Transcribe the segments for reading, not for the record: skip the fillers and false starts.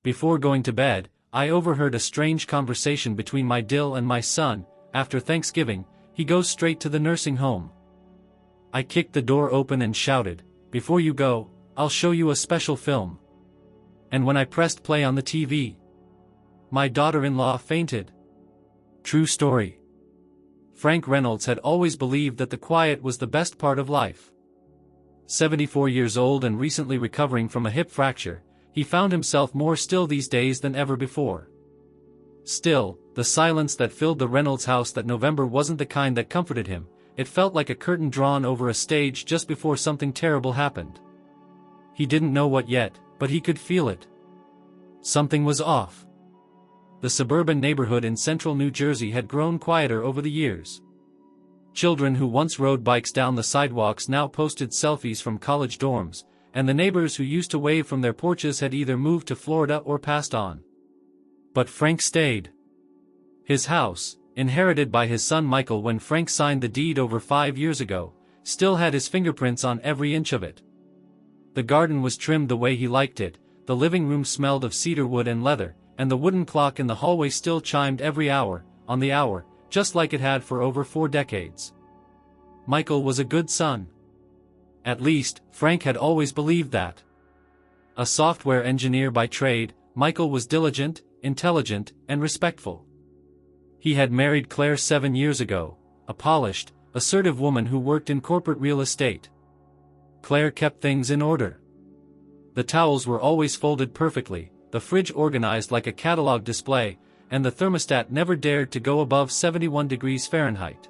Before going to bed, I overheard a strange conversation between my Dill and my son. After Thanksgiving, he goes straight to the nursing home. I kicked the door open and shouted, "Before you go, I'll show you a special film." And when I pressed play on the TV, my daughter-in-law fainted. True story. Frank Reynolds had always believed that the quiet was the best part of life. 74 years old and recently recovering from a hip fracture, he found himself more still these days than ever before. Still, the silence that filled the Reynolds house that November wasn't the kind that comforted him. It felt like a curtain drawn over a stage just before something terrible happened. He didn't know what yet, but he could feel it. Something was off. The suburban neighborhood in central New Jersey had grown quieter over the years. Children who once rode bikes down the sidewalks now posted selfies from college dorms, and the neighbors who used to wave from their porches had either moved to Florida or passed on. But Frank stayed. His house, inherited by his son Michael when Frank signed the deed over 5 years ago, still had his fingerprints on every inch of it. The garden was trimmed the way he liked it, the living room smelled of cedar wood and leather, and the wooden clock in the hallway still chimed every hour, on the hour, just like it had for over 4 decades. Michael was a good son. At least, Frank had always believed that. A software engineer by trade, Michael was diligent, intelligent, and respectful. He had married Claire 7 years ago, a polished, assertive woman who worked in corporate real estate. Claire kept things in order. The towels were always folded perfectly, the fridge organized like a catalog display, and the thermostat never dared to go above 71 degrees Fahrenheit.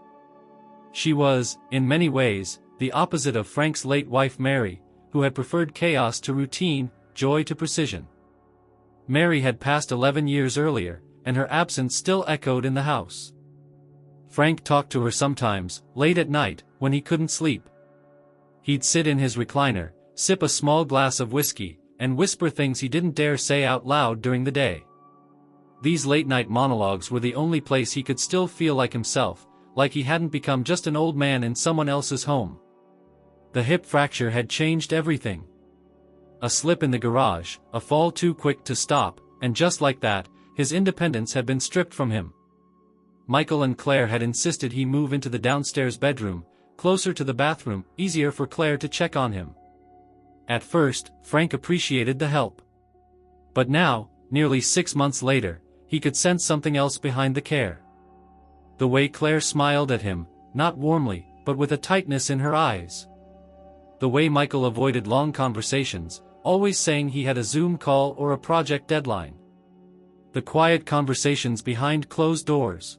She was, in many ways, the opposite of Frank's late wife Mary, who had preferred chaos to routine, joy to precision. Mary had passed 11 years earlier, and her absence still echoed in the house. Frank talked to her sometimes, late at night, when he couldn't sleep. He'd sit in his recliner, sip a small glass of whiskey, and whisper things he didn't dare say out loud during the day. These late-night monologues were the only place he could still feel like himself, like he hadn't become just an old man in someone else's home. The hip fracture had changed everything. A slip in the garage, a fall too quick to stop, and just like that, his independence had been stripped from him. Michael and Claire had insisted he move into the downstairs bedroom, closer to the bathroom, easier for Claire to check on him. At first, Frank appreciated the help. But now, nearly 6 months later, he could sense something else behind the care. The way Claire smiled at him, not warmly, but with a tightness in her eyes. The way Michael avoided long conversations, always saying he had a Zoom call or a project deadline. The quiet conversations behind closed doors.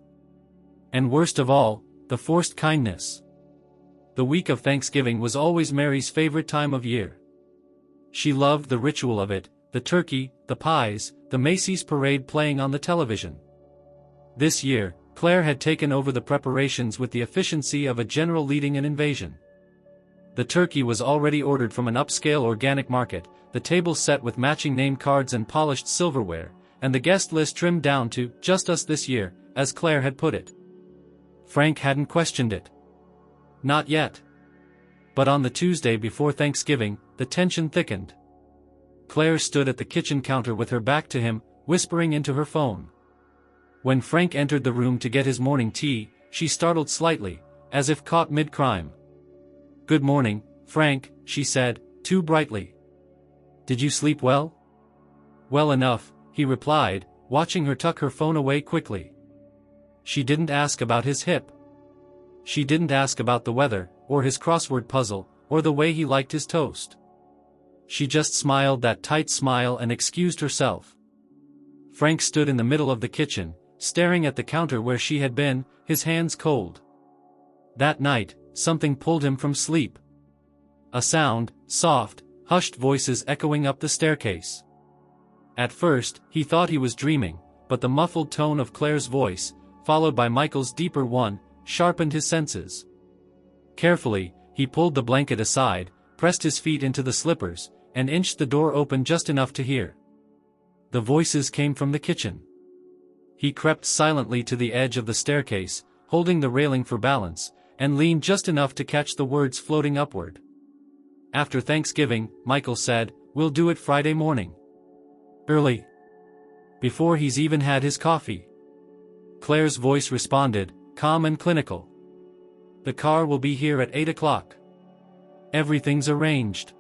And worst of all, the forced kindness. The week of Thanksgiving was always Mary's favorite time of year. She loved the ritual of it, the turkey, the pies, the Macy's parade playing on the television. This year, Claire had taken over the preparations with the efficiency of a general leading an invasion. The turkey was already ordered from an upscale organic market, the table set with matching name cards and polished silverware, and the guest list trimmed down to "just us this year," as Claire had put it. Frank hadn't questioned it. Not yet. But on the Tuesday before Thanksgiving, the tension thickened. Claire stood at the kitchen counter with her back to him, whispering into her phone. When Frank entered the room to get his morning tea, she startled slightly, as if caught mid-crime. "Good morning, Frank," she said, too brightly. "Did you sleep well?" "Well enough," he replied, watching her tuck her phone away quickly. She didn't ask about his hip. She didn't ask about the weather, or his crossword puzzle, or the way he liked his toast. She just smiled that tight smile and excused herself. Frank stood in the middle of the kitchen, staring at the counter where she had been, his hands cold. That night, something pulled him from sleep. A sound, soft, hushed voices echoing up the staircase. At first, he thought he was dreaming, but the muffled tone of Claire's voice, followed by Michael's deeper one, sharpened his senses. Carefully, he pulled the blanket aside, pressed his feet into the slippers, and inched the door open just enough to hear. The voices came from the kitchen. He crept silently to the edge of the staircase, holding the railing for balance, and leaned just enough to catch the words floating upward. "After Thanksgiving," Michael said, "we'll do it Friday morning. Early." Before he's even had his coffee. Claire's voice responded, calm and clinical. The car will be here at 8 o'clock. Everything's arranged.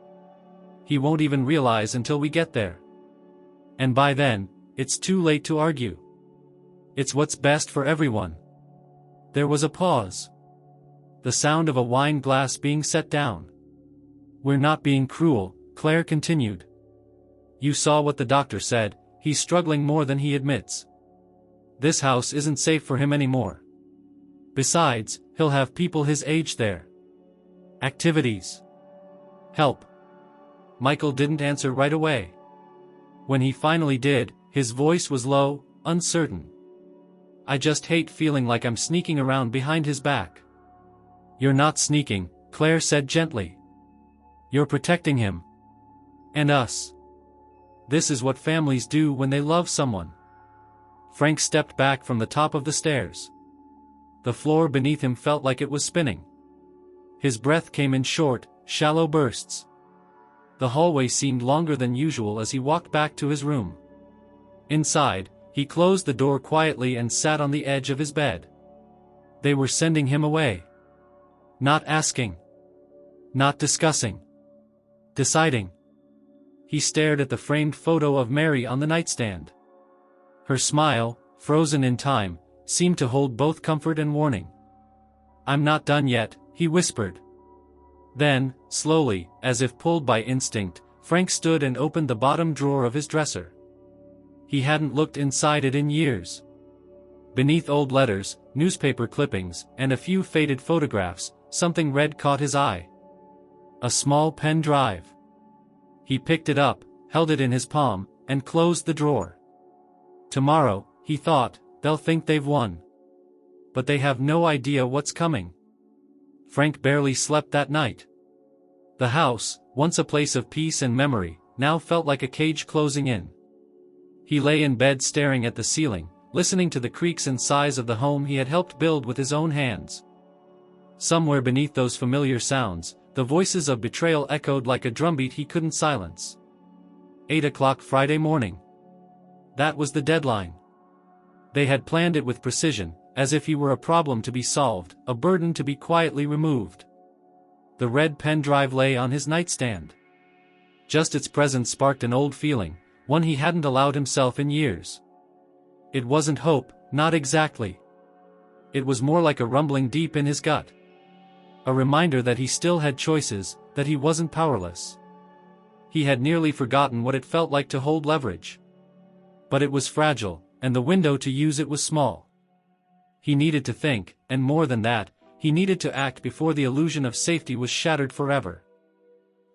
He won't even realize until we get there. And by then, it's too late to argue. It's what's best for everyone. There was a pause. The sound of a wine glass being set down. We're not being cruel, Claire continued. You saw what the doctor said, he's struggling more than he admits. This house isn't safe for him anymore. Besides, he'll have people his age there. Activities. Help. Michael didn't answer right away. When he finally did, his voice was low, uncertain. I just hate feeling like I'm sneaking around behind his back. You're not sneaking, Claire said gently. You're protecting him. And us. This is what families do when they love someone. Frank stepped back from the top of the stairs. The floor beneath him felt like it was spinning. His breath came in short, shallow bursts. The hallway seemed longer than usual as he walked back to his room. Inside, he closed the door quietly and sat on the edge of his bed. They were sending him away. Not asking. Not discussing. Deciding. He stared at the framed photo of Mary on the nightstand. Her smile, frozen in time, seemed to hold both comfort and warning. I'm not done yet, he whispered. Then, slowly, as if pulled by instinct, Frank stood and opened the bottom drawer of his dresser. He hadn't looked inside it in years. Beneath old letters, newspaper clippings, and a few faded photographs, something red caught his eye. A small pen drive. He picked it up, held it in his palm, and closed the drawer. Tomorrow, he thought, they'll think they've won. But they have no idea what's coming. Frank barely slept that night. The house, once a place of peace and memory, now felt like a cage closing in. He lay in bed staring at the ceiling, listening to the creaks and sighs of the home he had helped build with his own hands. Somewhere beneath those familiar sounds, the voices of betrayal echoed like a drumbeat he couldn't silence. 8 o'clock Friday morning. That was the deadline. They had planned it with precision, as if he were a problem to be solved, a burden to be quietly removed. The red pen drive lay on his nightstand. Just its presence sparked an old feeling, one he hadn't allowed himself in years. It wasn't hope, not exactly. It was more like a rumbling deep in his gut. A reminder that he still had choices, that he wasn't powerless. He had nearly forgotten what it felt like to hold leverage. But it was fragile, and the window to use it was small. He needed to think, and more than that, he needed to act before the illusion of safety was shattered forever.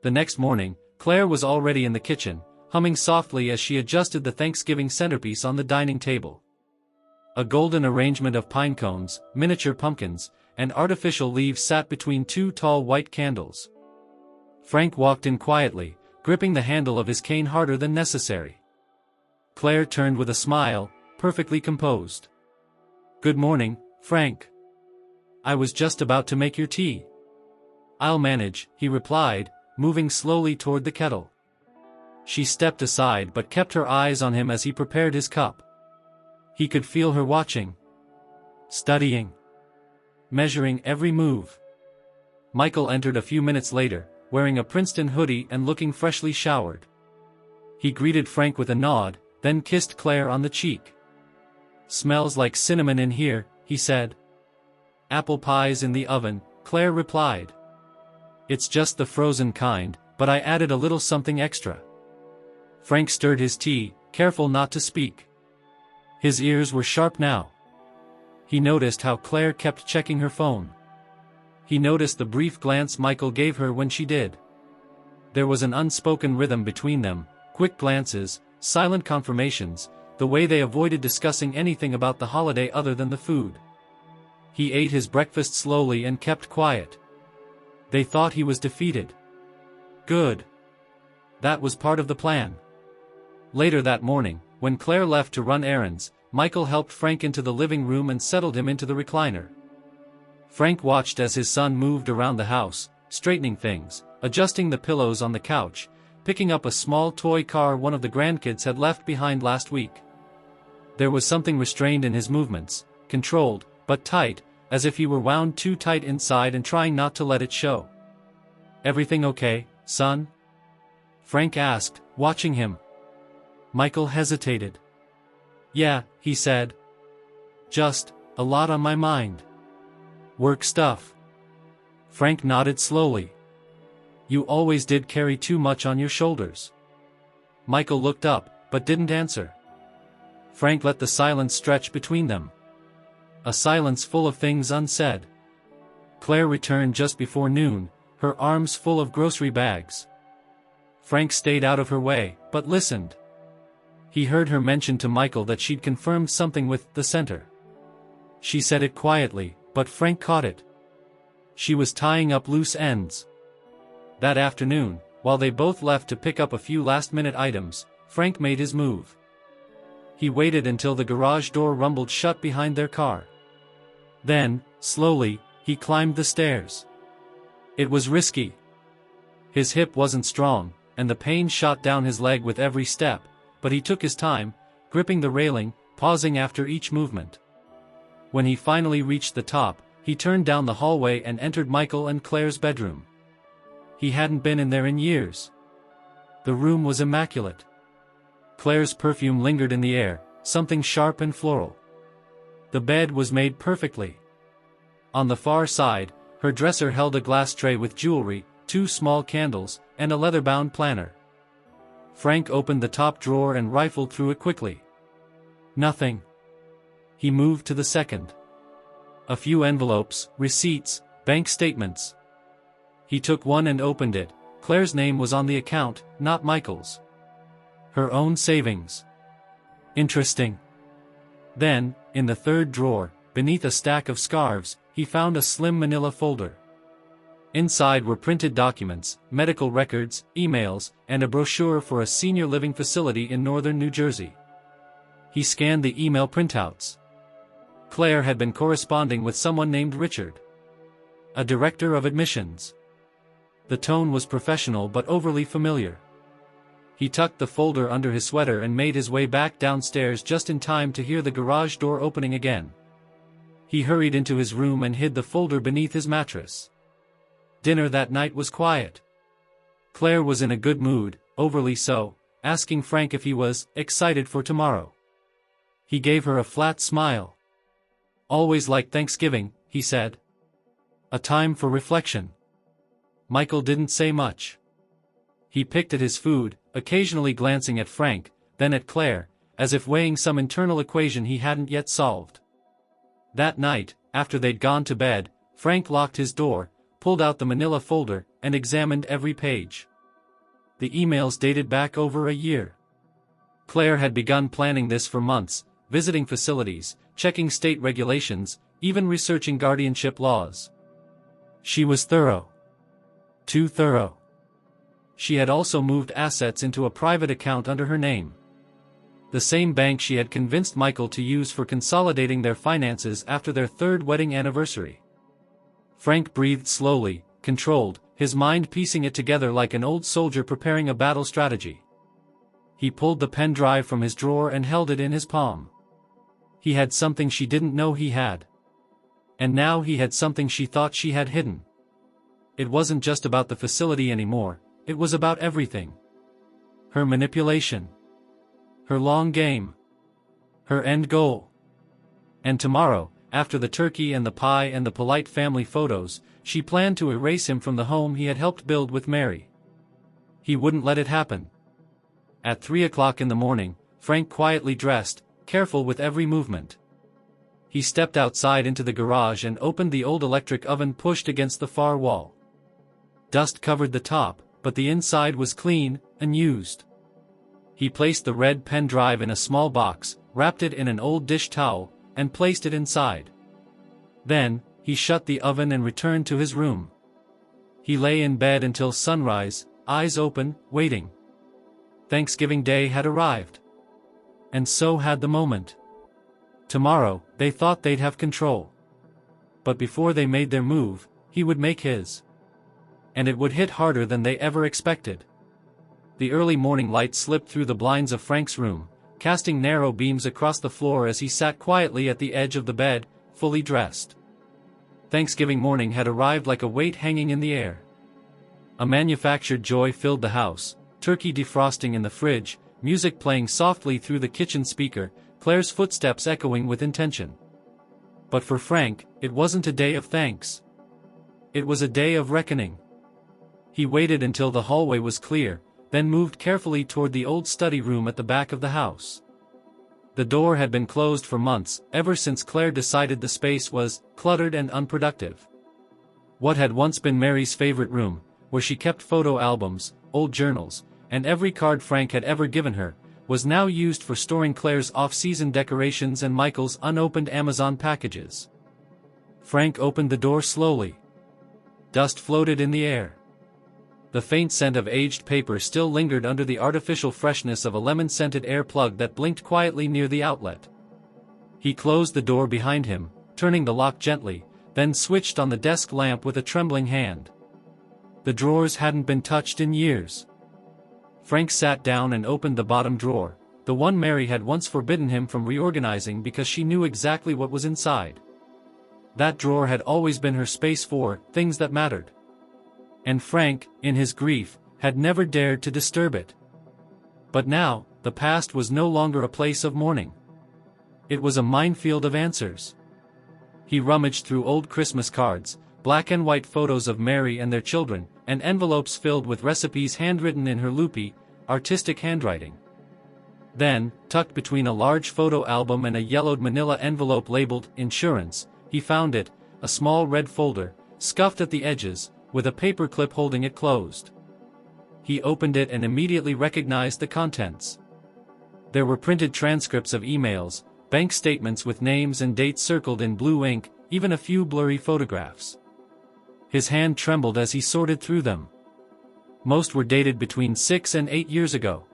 The next morning, Claire was already in the kitchen, humming softly as she adjusted the Thanksgiving centerpiece on the dining table. A golden arrangement of pine cones, miniature pumpkins, and artificial leaves sat between two tall white candles. Frank walked in quietly, gripping the handle of his cane harder than necessary. Claire turned with a smile, perfectly composed. Good morning, Frank. I was just about to make your tea. I'll manage, he replied, moving slowly toward the kettle. She stepped aside but kept her eyes on him as he prepared his cup. He could feel her watching. Studying. Measuring every move. Michael entered a few minutes later, wearing a Princeton hoodie and looking freshly showered. He greeted Frank with a nod, then kissed Claire on the cheek. Smells like cinnamon in here, he said. Apple pie's in the oven, Claire replied. It's just the frozen kind, but I added a little something extra. Frank stirred his tea, careful not to speak. His ears were sharp now. He noticed how Claire kept checking her phone. He noticed the brief glance Michael gave her when she did. There was an unspoken rhythm between them, quick glances, silent confirmations, the way they avoided discussing anything about the holiday other than the food. He ate his breakfast slowly and kept quiet. They thought he was defeated. Good. That was part of the plan. Later that morning, when Claire left to run errands, Michael helped Frank into the living room and settled him into the recliner. Frank watched as his son moved around the house, straightening things, adjusting the pillows on the couch, picking up a small toy car one of the grandkids had left behind last week. There was something restrained in his movements, controlled, but tight, as if he were wound too tight inside and trying not to let it show. "Everything okay, son?" Frank asked, watching him. Michael hesitated. "Yeah," he said. "Just a lot on my mind. Work stuff." Frank nodded slowly. "You always did carry too much on your shoulders." Michael looked up, but didn't answer. Frank let the silence stretch between them. A silence full of things unsaid. Claire returned just before noon, her arms full of grocery bags. Frank stayed out of her way, but listened. He heard her mention to Michael that she'd confirmed something with the center. She said it quietly, but Frank caught it. She was tying up loose ends. That afternoon, while they both left to pick up a few last-minute items, Frank made his move. He waited until the garage door rumbled shut behind their car. Then, slowly, he climbed the stairs. It was risky. His hip wasn't strong, and the pain shot down his leg with every step, but he took his time, gripping the railing, pausing after each movement. When he finally reached the top, he turned down the hallway and entered Michael and Claire's bedroom. He hadn't been in there in years. The room was immaculate. Claire's perfume lingered in the air, something sharp and floral. The bed was made perfectly. On the far side, her dresser held a glass tray with jewelry, 2 small candles, and a leather-bound planner. Frank opened the top drawer and rifled through it quickly. Nothing. He moved to the second. A few envelopes, receipts, bank statements. He took one and opened it. Claire's name was on the account, not Michael's. Her own savings. Interesting. Then, in the third drawer, beneath a stack of scarves, he found a slim manila folder. Inside were printed documents, medical records, emails, and a brochure for a senior living facility in northern New Jersey. He scanned the email printouts. Claire had been corresponding with someone named Richard, a director of admissions. The tone was professional but overly familiar. He tucked the folder under his sweater and made his way back downstairs just in time to hear the garage door opening again. He hurried into his room and hid the folder beneath his mattress. Dinner that night was quiet. Claire was in a good mood, overly so, asking Frank if he was excited for tomorrow. He gave her a flat smile. "Always like Thanksgiving," he said. "A time for reflection." Michael didn't say much. He picked at his food, occasionally glancing at Frank, then at Claire, as if weighing some internal equation he hadn't yet solved. That night, after they'd gone to bed, Frank locked his door, pulled out the manila folder, and examined every page. The emails dated back over a year. Claire had begun planning this for months, visiting facilities, checking state regulations, even researching guardianship laws. She was thorough. Too thorough. She had also moved assets into a private account under her name. The same bank she had convinced Michael to use for consolidating their finances after their 3rd wedding anniversary. Frank breathed slowly, controlled, his mind piecing it together like an old soldier preparing a battle strategy. He pulled the pen drive from his drawer and held it in his palm. He had something she didn't know he had. And now he had something she thought she had hidden. It wasn't just about the facility anymore, it was about everything. Her manipulation. Her long game. Her end goal. And tomorrow, after the turkey and the pie and the polite family photos, she planned to erase him from the home he had helped build with Mary. He wouldn't let it happen. At 3 o'clock in the morning, Frank quietly dressed, careful with every movement. He stepped outside into the garage and opened the old electric oven pushed against the far wall. Dust covered the top, but the inside was clean, unused. He placed the red pen drive in a small box, wrapped it in an old dish towel, and placed it inside. Then, he shut the oven and returned to his room. He lay in bed until sunrise, eyes open, waiting. Thanksgiving Day had arrived. And so had the moment. Tomorrow, they thought they'd have control. But before they made their move, he would make his. And it would hit harder than they ever expected. The early morning light slipped through the blinds of Frank's room, casting narrow beams across the floor as he sat quietly at the edge of the bed, fully dressed. Thanksgiving morning had arrived like a weight hanging in the air. A manufactured joy filled the house, turkey defrosting in the fridge, music playing softly through the kitchen speaker, Claire's footsteps echoing with intention. But for Frank, it wasn't a day of thanks. It was a day of reckoning. He waited until the hallway was clear, then moved carefully toward the old study room at the back of the house. The door had been closed for months, ever since Claire decided the space was cluttered and unproductive. What had once been Mary's favorite room, where she kept photo albums, old journals, and every card Frank had ever given her, was now used for storing Claire's off-season decorations and Michael's unopened Amazon packages. Frank opened the door slowly. Dust floated in the air. The faint scent of aged paper still lingered under the artificial freshness of a lemon-scented air plug that blinked quietly near the outlet. He closed the door behind him, turning the lock gently, then switched on the desk lamp with a trembling hand. The drawers hadn't been touched in years. Frank sat down and opened the bottom drawer, the one Mary had once forbidden him from reorganizing because she knew exactly what was inside. That drawer had always been her space for things that mattered. And Frank, in his grief, had never dared to disturb it. But now, the past was no longer a place of mourning. It was a minefield of answers. He rummaged through old Christmas cards, black and white photos of Mary and their children, and envelopes filled with recipes handwritten in her loopy, artistic handwriting. Then, tucked between a large photo album and a yellowed manila envelope labeled "Insurance," he found it, a small red folder, scuffed at the edges, with a paper clip holding it closed. He opened it and immediately recognized the contents. There were printed transcripts of emails, bank statements with names and dates circled in blue ink, even a few blurry photographs. His hand trembled as he sorted through them. Most were dated between 6 and 8 years ago.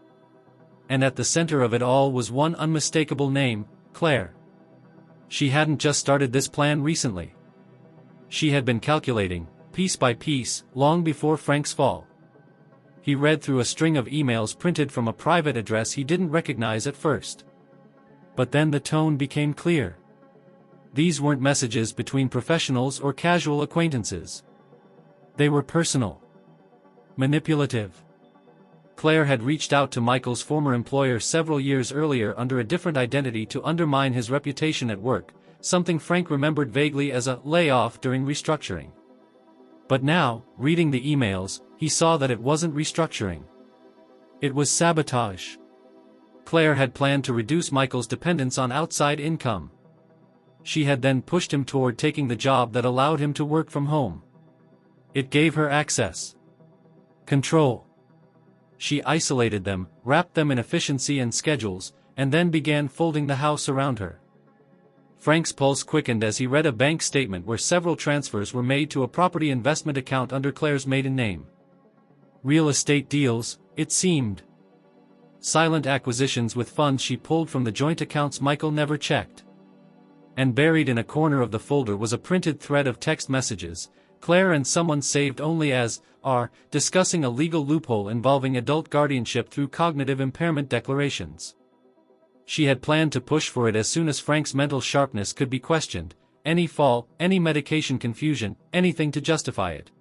And at the center of it all was one unmistakable name, Claire. She hadn't just started this plan recently. She had been calculating, piece by piece, long before Frank's fall. He read through a string of emails printed from a private address he didn't recognize at first. But then the tone became clear. These weren't messages between professionals or casual acquaintances. They were personal. Manipulative. Claire had reached out to Michael's former employer several years earlier under a different identity to undermine his reputation at work, something Frank remembered vaguely as a layoff during restructuring. But now, reading the emails, he saw that it wasn't restructuring. It was sabotage. Claire had planned to reduce Michael's dependence on outside income. She had then pushed him toward taking the job that allowed him to work from home. It gave her access. Control. She isolated them, wrapped them in efficiency and schedules, and then began folding the house around her. Frank's pulse quickened as he read a bank statement where several transfers were made to a property investment account under Claire's maiden name. Real estate deals, it seemed. Silent acquisitions with funds she pulled from the joint accounts Michael never checked. And buried in a corner of the folder was a printed thread of text messages, Claire and someone saved only as, are, discussing a legal loophole involving adult guardianship through cognitive impairment declarations. She had planned to push for it as soon as Frank's mental sharpness could be questioned, any fall, any medication confusion, anything to justify it.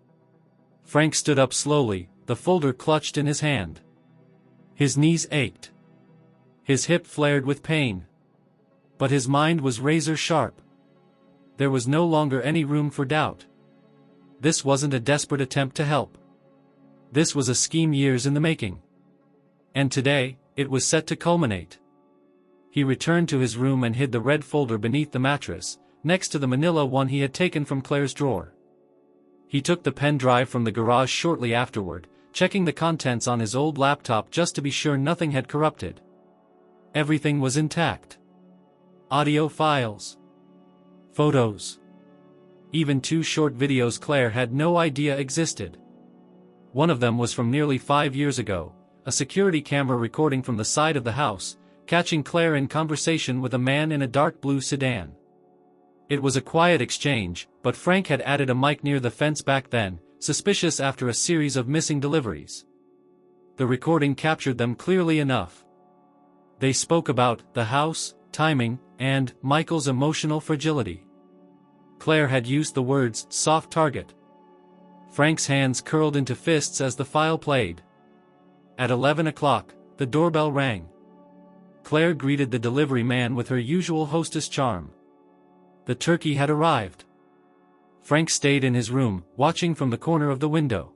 Frank stood up slowly, the folder clutched in his hand. His knees ached. His hip flared with pain. But his mind was razor sharp. There was no longer any room for doubt. This wasn't a desperate attempt to help. This was a scheme years in the making. And today, it was set to culminate. He returned to his room and hid the red folder beneath the mattress, next to the manila one he had taken from Claire's drawer. He took the pen drive from the garage shortly afterward, checking the contents on his old laptop just to be sure nothing had corrupted. Everything was intact. Audio files. Photos. Even 2 short videos Claire had no idea existed. One of them was from nearly 5 years ago, a security camera recording from the side of the house, catching Claire in conversation with a man in a dark blue sedan. It was a quiet exchange, but Frank had added a mic near the fence back then, suspicious after a series of missing deliveries. The recording captured them clearly enough. They spoke about the house, timing, and Michael's emotional fragility. Claire had used the words soft target. Frank's hands curled into fists as the file played. At 11 o'clock, the doorbell rang. Claire greeted the delivery man with her usual hostess charm. The turkey had arrived. Frank stayed in his room, watching from the corner of the window.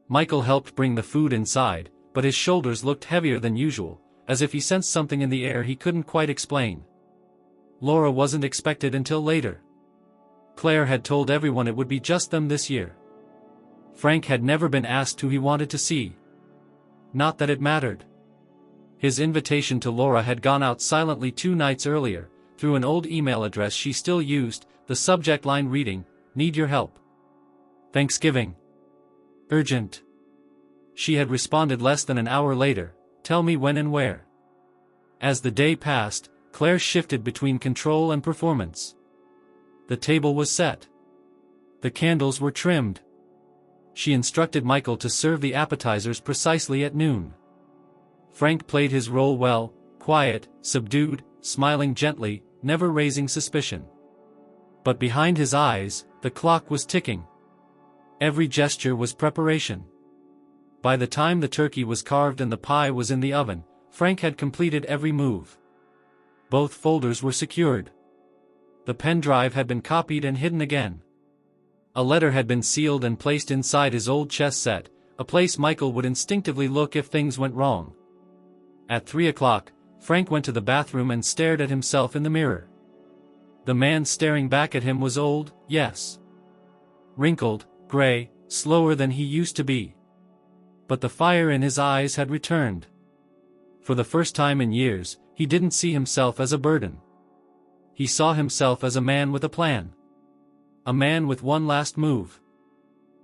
Michael helped bring the food inside, but his shoulders looked heavier than usual, as if he sensed something in the air he couldn't quite explain. Laura wasn't expected until later. Claire had told everyone it would be just them this year. Frank had never been asked who he wanted to see. Not that it mattered. His invitation to Laura had gone out silently 2 nights earlier, through an old email address she still used, the subject line reading, "Need your help. Thanksgiving. Urgent." She had responded less than an hour later, "Tell me when and where." As the day passed, Claire shifted between control and performance. The table was set. The candles were trimmed. She instructed Michael to serve the appetizers precisely at noon. Frank played his role well, quiet, subdued, smiling gently, never raising suspicion. But behind his eyes, the clock was ticking. Every gesture was preparation. By the time the turkey was carved and the pie was in the oven, Frank had completed every move. Both folders were secured. The pen drive had been copied and hidden again. A letter had been sealed and placed inside his old chess set, a place Michael would instinctively look if things went wrong. At 3 o'clock, Frank went to the bathroom and stared at himself in the mirror. The man staring back at him was old, yes. Wrinkled, gray, slower than he used to be. But the fire in his eyes had returned. For the first time in years, he didn't see himself as a burden. He saw himself as a man with a plan. A man with one last move.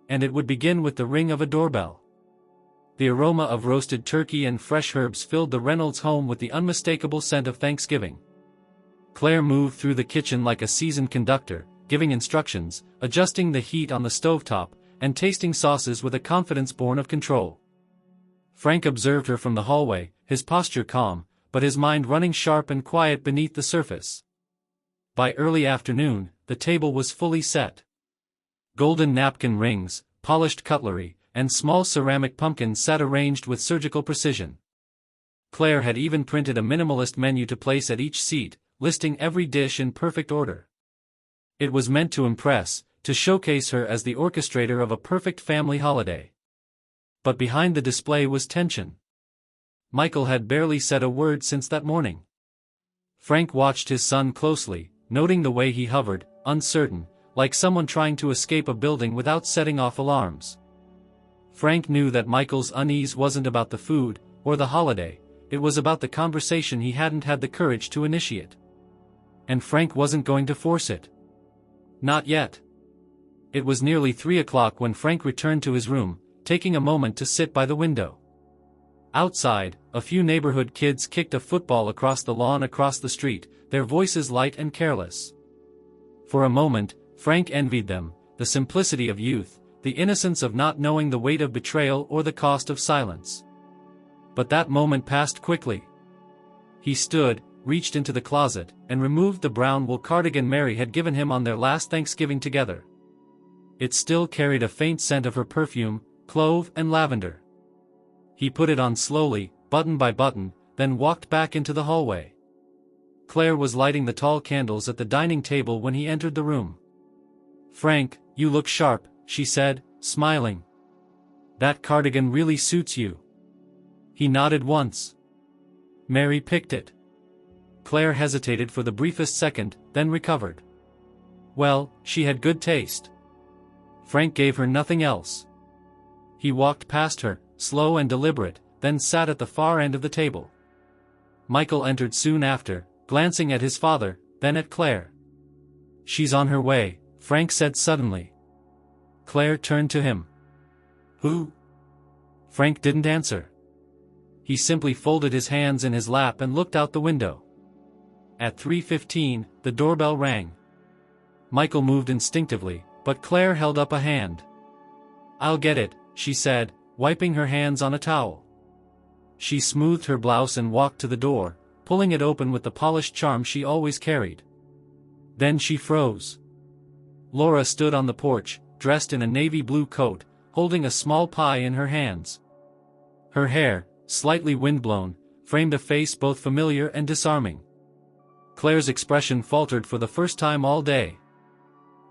And it would begin with the ring of a doorbell. The aroma of roasted turkey and fresh herbs filled the Reynolds home with the unmistakable scent of Thanksgiving. Claire moved through the kitchen like a seasoned conductor, giving instructions, adjusting the heat on the stovetop, and tasting sauces with a confidence born of control. Frank observed her from the hallway, his posture calm, but his mind running sharp and quiet beneath the surface. By early afternoon, the table was fully set. Golden napkin rings, polished cutlery, and small ceramic pumpkins sat arranged with surgical precision. Claire had even printed a minimalist menu to place at each seat, listing every dish in perfect order. It was meant to impress, to showcase her as the orchestrator of a perfect family holiday. But behind the display was tension. Michael had barely said a word since that morning. Frank watched his son closely, noting the way he hovered, uncertain, like someone trying to escape a building without setting off alarms. Frank knew that Michael's unease wasn't about the food, or the holiday, it was about the conversation he hadn't had the courage to initiate. And Frank wasn't going to force it. Not yet. It was nearly 3 o'clock when Frank returned to his room, taking a moment to sit by the window. Outside, a few neighborhood kids kicked a football across the lawn across the street, their voices light and careless. For a moment, Frank envied them, the simplicity of youth, the innocence of not knowing the weight of betrayal or the cost of silence. But that moment passed quickly. He stood, reached into the closet, and removed the brown wool cardigan Mary had given him on their last Thanksgiving together. It still carried a faint scent of her perfume, clove and lavender. He put it on slowly, button by button, then walked back into the hallway. Claire was lighting the tall candles at the dining table when he entered the room. "Frank, you look sharp," she said, smiling. "That cardigan really suits you." He nodded once. "Mary picked it." Claire hesitated for the briefest second, then recovered. Well, she had good taste. Frank gave her nothing else. He walked past her, slow and deliberate, then sat at the far end of the table. Michael entered soon after, glancing at his father, then at Claire. "She's on her way," Frank said suddenly. Claire turned to him. "Who?" Frank didn't answer. He simply folded his hands in his lap and looked out the window. At 3:15, the doorbell rang. Michael moved instinctively, but Claire held up a hand. "I'll get it," she said, wiping her hands on a towel. She smoothed her blouse and walked to the door, pulling it open with the polished charm she always carried. Then she froze. Laura stood on the porch, dressed in a navy blue coat, holding a small pie in her hands. Her hair, slightly windblown, framed a face both familiar and disarming. Claire's expression faltered for the first time all day.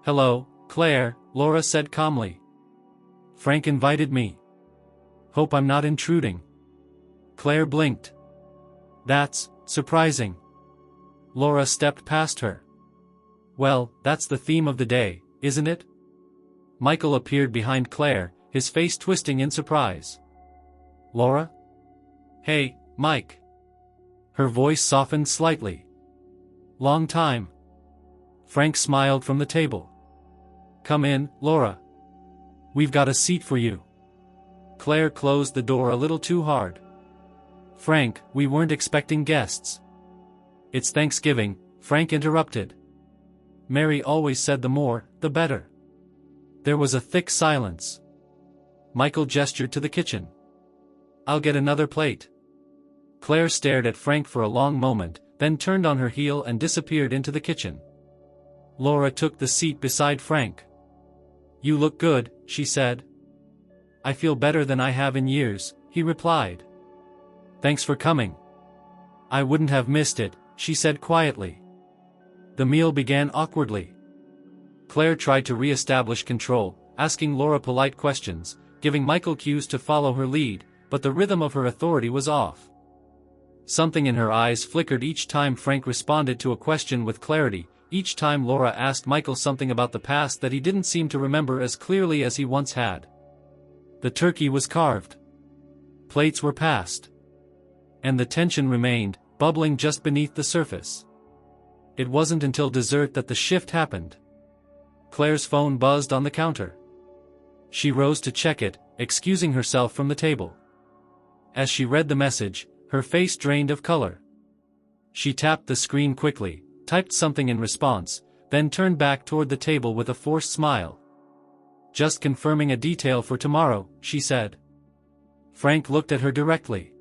"Hello, Claire," Laura said calmly. "Frank invited me. Hope I'm not intruding." Claire blinked. "That's surprising." Laura stepped past her. "Well, that's the theme of the day, isn't it?" Michael appeared behind Claire, his face twisting in surprise. "Laura?" "Hey, Mike." Her voice softened slightly. "Long time." Frank smiled from the table. "Come in, Laura. We've got a seat for you." Claire closed the door a little too hard. "Frank, we weren't expecting guests." "It's Thanksgiving," Frank interrupted. "Mary always said the more, the better." There was a thick silence. Michael gestured to the kitchen. "I'll get another plate." Claire stared at Frank for a long moment, then turned on her heel and disappeared into the kitchen. Laura took the seat beside Frank. "You look good," she said. "I feel better than I have in years," he replied. "Thanks for coming." "I wouldn't have missed it," she said quietly. The meal began awkwardly. Claire tried to re-establish control, asking Laura polite questions, giving Michael cues to follow her lead, but the rhythm of her authority was off. Something in her eyes flickered each time Frank responded to a question with clarity, each time Laura asked Michael something about the past that he didn't seem to remember as clearly as he once had. The turkey was carved. Plates were passed. And the tension remained, bubbling just beneath the surface. It wasn't until dessert that the shift happened. Claire's phone buzzed on the counter. She rose to check it, excusing herself from the table. As she read the message, her face drained of color. She tapped the screen quickly, typed something in response, then turned back toward the table with a forced smile. "Just confirming a detail for tomorrow," she said. Frank looked at her directly.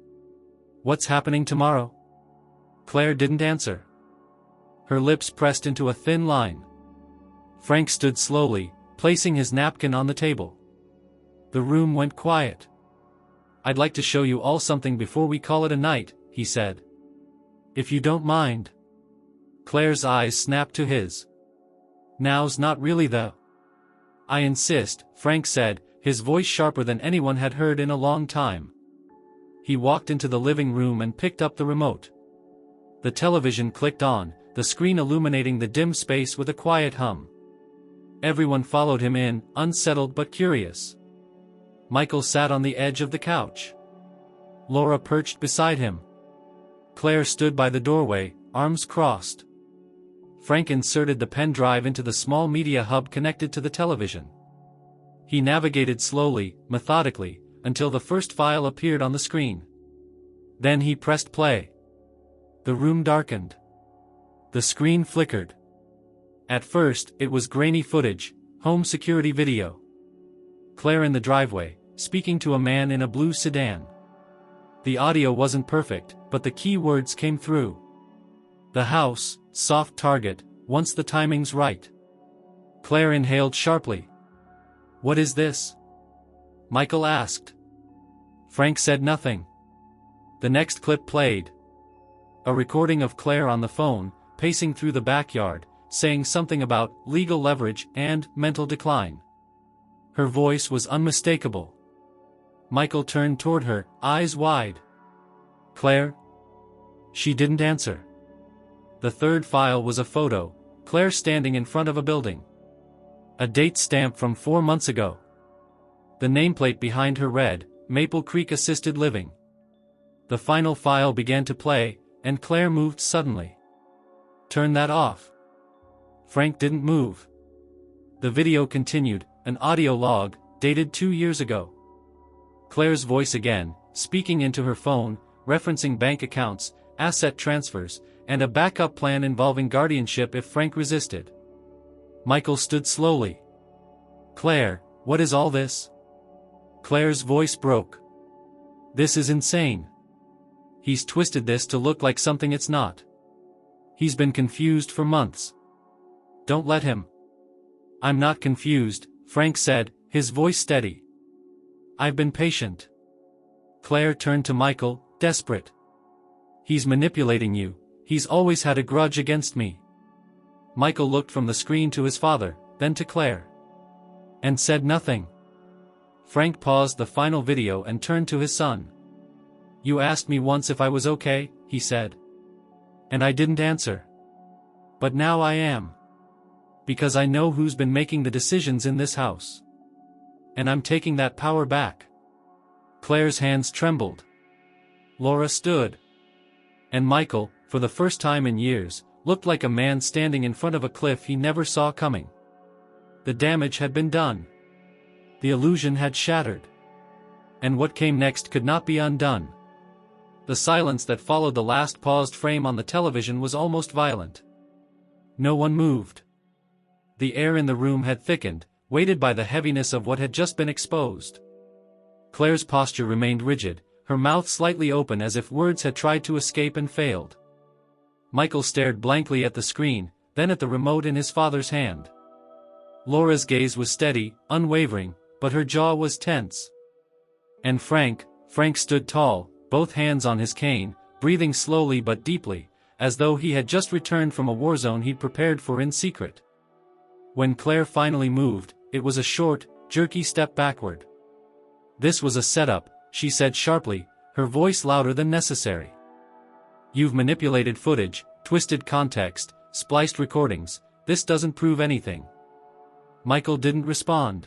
"What's happening tomorrow?" Claire didn't answer. Her lips pressed into a thin line. Frank stood slowly, placing his napkin on the table. The room went quiet. "I'd like to show you all something before we call it a night," he said. "If you don't mind." Claire's eyes snapped to his. "Now's not really the..." "I insist," Frank said, his voice sharper than anyone had heard in a long time. He walked into the living room and picked up the remote. The television clicked on, the screen illuminating the dim space with a quiet hum. Everyone followed him in, unsettled but curious. Michael sat on the edge of the couch. Laura perched beside him. Claire stood by the doorway, arms crossed. Frank inserted the pen drive into the small media hub connected to the television. He navigated slowly, methodically, until the first file appeared on the screen. Then he pressed play. The room darkened. The screen flickered. At first, it was grainy footage, home security video. Claire in the driveway, speaking to a man in a blue sedan. The audio wasn't perfect, but the key words came through. The house, soft target, once the timing's right. Claire inhaled sharply. "What is this?" Michael asked. Frank said nothing. The next clip played. A recording of Claire on the phone, pacing through the backyard, saying something about legal leverage and mental decline. Her voice was unmistakable. Michael turned toward her, eyes wide. "Claire?" She didn't answer. The third file was a photo, Claire standing in front of a building. A date stamp from 4 months ago. The nameplate behind her read, Maple Creek Assisted Living. The final file began to play, and Claire moved suddenly. "Turn that off." Frank didn't move. The video continued, an audio log, dated 2 years ago. Claire's voice again, speaking into her phone, referencing bank accounts, asset transfers, and a backup plan involving guardianship if Frank resisted. Michael stood slowly. "Claire, what is all this?" Claire's voice broke. "This is insane." He's twisted this to look like something it's not. He's been confused for months. Don't let him. I'm not confused, Frank said, his voice steady. I've been patient. Claire turned to Michael, desperate. He's manipulating you, he's always had a grudge against me. Michael looked from the screen to his father, then to Claire. And said nothing. Frank paused the final video and turned to his son. You asked me once if I was okay, he said. And I didn't answer. But now I am. Because I know who's been making the decisions in this house. And I'm taking that power back. Claire's hands trembled. Laura stood. And Michael, for the first time in years, looked like a man standing in front of a cliff he never saw coming. The damage had been done. The illusion had shattered. And what came next could not be undone. The silence that followed the last paused frame on the television was almost violent. No one moved. The air in the room had thickened, weighted by the heaviness of what had just been exposed. Claire's posture remained rigid, her mouth slightly open as if words had tried to escape and failed. Michael stared blankly at the screen, then at the remote in his father's hand. Laura's gaze was steady, unwavering, but her jaw was tense. And Frank stood tall, both hands on his cane, breathing slowly but deeply, as though he had just returned from a war zone he'd prepared for in secret. When Claire finally moved, it was a short, jerky step backward. This was a setup, she said sharply, her voice louder than necessary. You've manipulated footage, twisted context, spliced recordings, this doesn't prove anything. Michael didn't respond.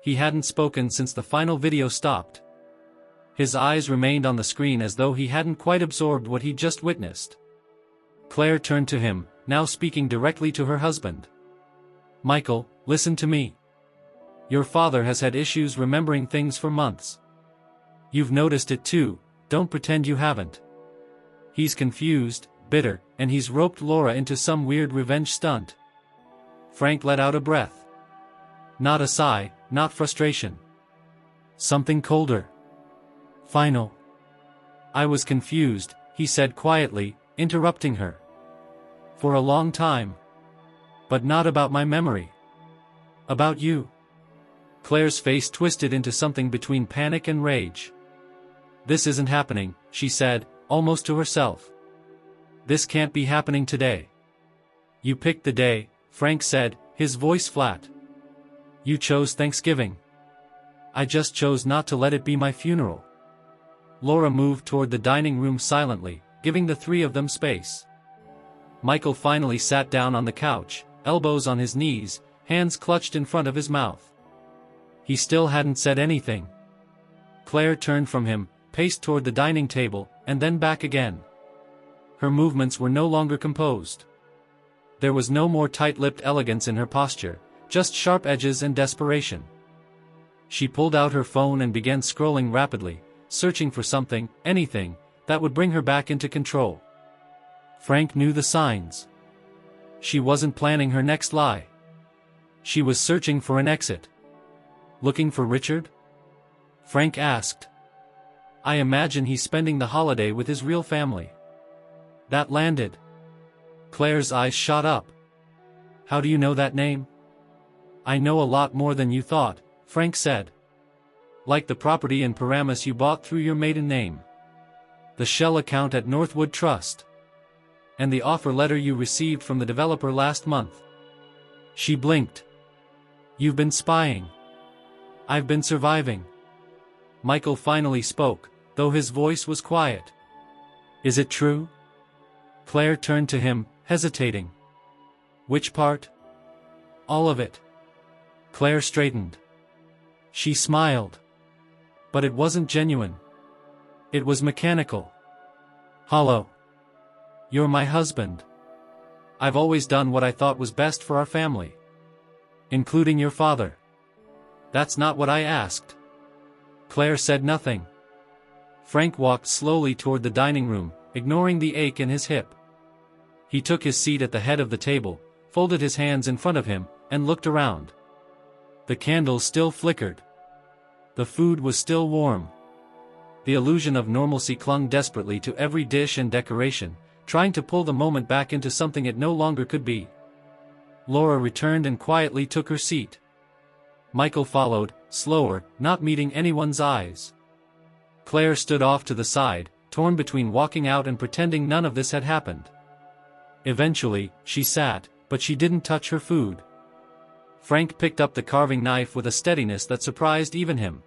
He hadn't spoken since the final video stopped. His eyes remained on the screen as though he hadn't quite absorbed what he'd just witnessed. Claire turned to him, now speaking directly to her husband. Michael, listen to me. Your father has had issues remembering things for months. You've noticed it too, don't pretend you haven't. He's confused, bitter, and he's roped Laura into some weird revenge stunt. Frank let out a breath. Not a sigh, not frustration. Something colder. Final. I was confused, he said quietly, interrupting her. For a long time. But not about my memory. About you. Claire's face twisted into something between panic and rage. This isn't happening, she said, almost to herself. This can't be happening today. You picked the day, Frank said, his voice flat. You chose Thanksgiving. I just chose not to let it be my funeral. Laura moved toward the dining room silently, giving the three of them space. Michael finally sat down on the couch, elbows on his knees, hands clutched in front of his mouth. He still hadn't said anything. Claire turned from him, paced toward the dining table, and then back again. Her movements were no longer composed. There was no more tight-lipped elegance in her posture, just sharp edges and desperation. She pulled out her phone and began scrolling rapidly, searching for something, anything, that would bring her back into control. Frank knew the signs. She wasn't planning her next lie. She was searching for an exit. Looking for Richard? Frank asked. I imagine he's spending the holiday with his real family. That landed. Claire's eyes shot up. How do you know that name? I know a lot more than you thought, Frank said. Like the property in Paramus you bought through your maiden name. The shell account at Northwood Trust. And the offer letter you received from the developer last month. She blinked. You've been spying. I've been surviving. Michael finally spoke, though his voice was quiet. Is it true? Claire turned to him, hesitating. Which part? All of it. Claire straightened. She smiled. But it wasn't genuine. It was mechanical. Hollow. You're my husband. I've always done what I thought was best for our family. Including your father. That's not what I asked. Claire said nothing. Frank walked slowly toward the dining room, ignoring the ache in his hip. He took his seat at the head of the table, folded his hands in front of him, and looked around. The candles still flickered. The food was still warm. The illusion of normalcy clung desperately to every dish and decoration, trying to pull the moment back into something it no longer could be. Laura returned and quietly took her seat. Michael followed, slower, not meeting anyone's eyes. Claire stood off to the side, torn between walking out and pretending none of this had happened. Eventually, she sat, but she didn't touch her food. Frank picked up the carving knife with a steadiness that surprised even him.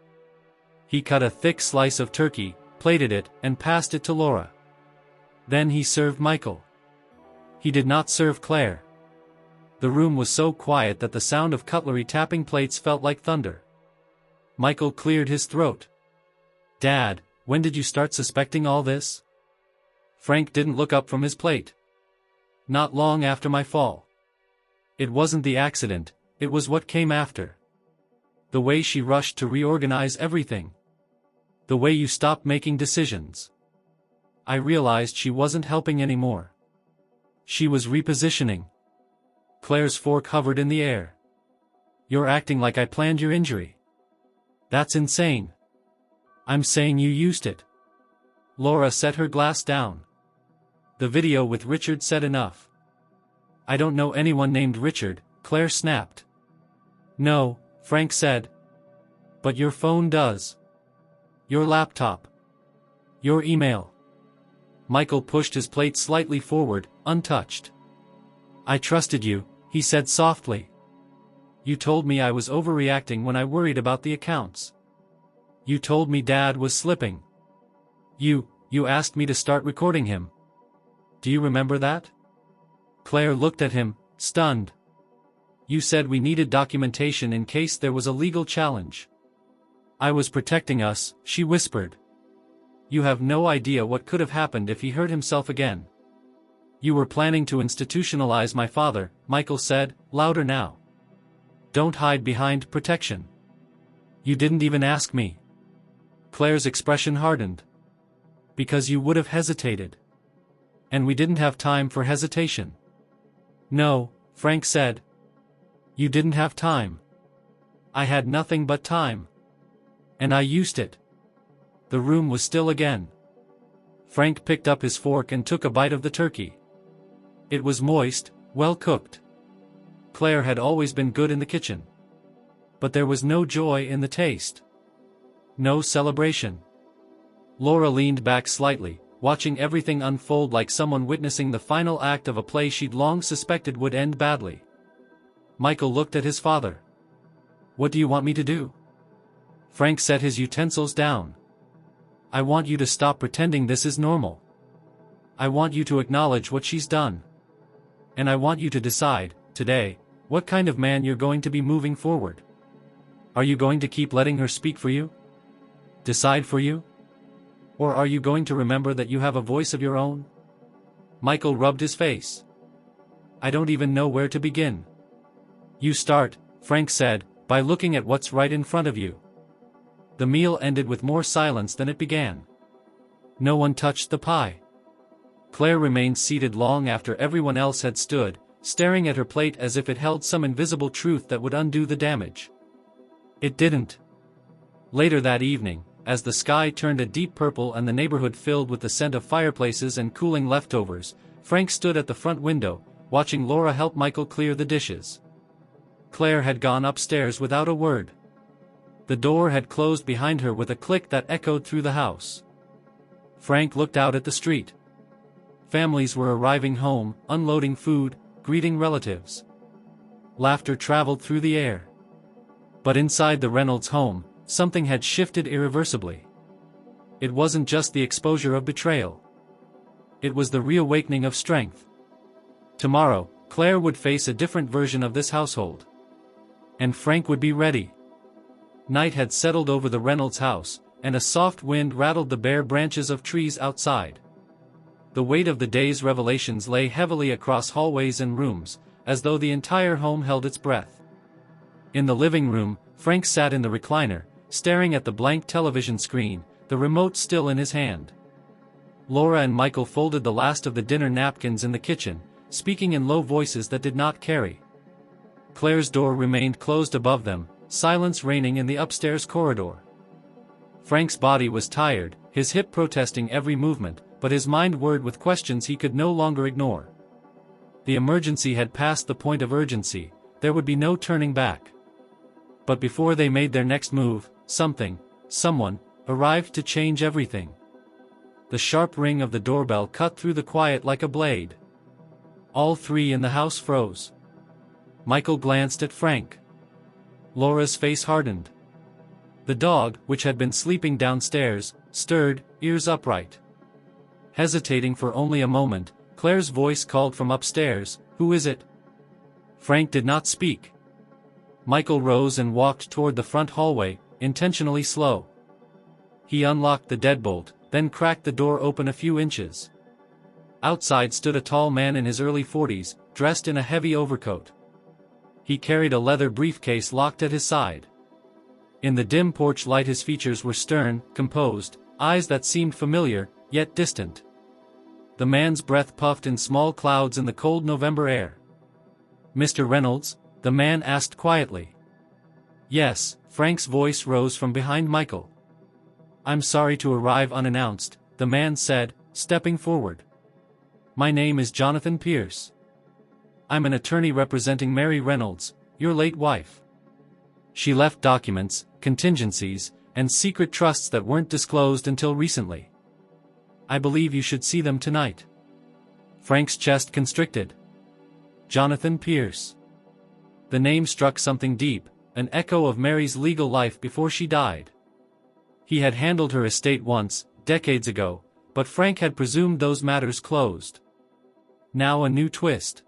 He cut a thick slice of turkey, plated it, and passed it to Laura. Then he served Michael. He did not serve Claire. The room was so quiet that the sound of cutlery tapping plates felt like thunder. Michael cleared his throat. "Dad, when did you start suspecting all this?" Frank didn't look up from his plate. "Not long after my fall. It wasn't the accident, it was what came after. The way she rushed to reorganize everything. The way you stopped making decisions. I realized she wasn't helping anymore. She was repositioning." Claire's fork hovered in the air. "You're acting like I planned your injury. That's insane." "I'm saying you used it." Laura set her glass down. "The video with Richard said enough." "I don't know anyone named Richard," Claire snapped. "No," Frank said. "But your phone does. Your laptop. Your email." Michael pushed his plate slightly forward, untouched. "I trusted you," he said softly. "You told me I was overreacting when I worried about the accounts. You told me Dad was slipping. You asked me to start recording him. Do you remember that?" Claire looked at him, stunned. "You said we needed documentation in case there was a legal challenge." "I was protecting us," she whispered. "You have no idea what could have happened if he hurt himself again." "You were planning to institutionalize my father," Michael said, louder now. "Don't hide behind protection. You didn't even ask me." Claire's expression hardened. "Because you would have hesitated. And we didn't have time for hesitation." "No," Frank said. "You didn't have time. I had nothing but time. And I used it." The room was still again. Frank picked up his fork and took a bite of the turkey. It was moist, well cooked. Claire had always been good in the kitchen. But there was no joy in the taste. No celebration. Laura leaned back slightly, watching everything unfold like someone witnessing the final act of a play she'd long suspected would end badly. Michael looked at his father. "What do you want me to do?" Frank set his utensils down. "I want you to stop pretending this is normal. I want you to acknowledge what she's done. And I want you to decide, today, what kind of man you're going to be moving forward. Are you going to keep letting her speak for you? Decide for you? Or are you going to remember that you have a voice of your own?" Michael rubbed his face. "I don't even know where to begin." "You start," Frank said, "by looking at what's right in front of you." The meal ended with more silence than it began. No one touched the pie. Claire remained seated long after everyone else had stood, staring at her plate as if it held some invisible truth that would undo the damage. It didn't. Later that evening, as the sky turned a deep purple and the neighborhood filled with the scent of fireplaces and cooling leftovers, Frank stood at the front window, watching Laura help Michael clear the dishes. Claire had gone upstairs without a word. The door had closed behind her with a click that echoed through the house. Frank looked out at the street. Families were arriving home, unloading food, greeting relatives. Laughter traveled through the air. But inside the Reynolds home, something had shifted irreversibly. It wasn't just the exposure of betrayal. It was the reawakening of strength. Tomorrow, Claire would face a different version of this household. And Frank would be ready. Night had settled over the Reynolds house, and a soft wind rattled the bare branches of trees outside. The weight of the day's revelations lay heavily across hallways and rooms, as though the entire home held its breath. In the living room, Frank sat in the recliner, staring at the blank television screen, the remote still in his hand. Laura and Michael folded the last of the dinner napkins in the kitchen, speaking in low voices that did not carry. Claire's door remained closed above them, silence reigning in the upstairs corridor. Frank's body was tired, his hip protesting every movement, but his mind whirred with questions he could no longer ignore. The emergency had passed the point of urgency, there would be no turning back. But before they made their next move, someone, arrived to change everything. The sharp ring of the doorbell cut through the quiet like a blade. All three in the house froze. Michael glanced at Frank. Laura's face hardened. The dog, which had been sleeping downstairs, stirred, ears upright. Hesitating for only a moment, Claire's voice called from upstairs, "Who is it?" Frank did not speak. Michael rose and walked toward the front hallway, intentionally slow. He unlocked the deadbolt, then cracked the door open a few inches. Outside stood a tall man in his early 40s, dressed in a heavy overcoat. He carried a leather briefcase locked at his side. In the dim porch light his features were stern, composed, eyes that seemed familiar, yet distant. The man's breath puffed in small clouds in the cold November air. "Mr. Reynolds?" the man asked quietly. "Yes," Frank's voice rose from behind Michael. "I'm sorry to arrive unannounced," the man said, stepping forward. "My name is Jonathan Pierce. I'm an attorney representing Mary Reynolds, your late wife. She left documents, contingencies, and secret trusts that weren't disclosed until recently. I believe you should see them tonight." Frank's chest constricted. Jonathan Pierce. The name struck something deep, an echo of Mary's legal life before she died. He had handled her estate once, decades ago, but Frank had presumed those matters closed. Now a new twist.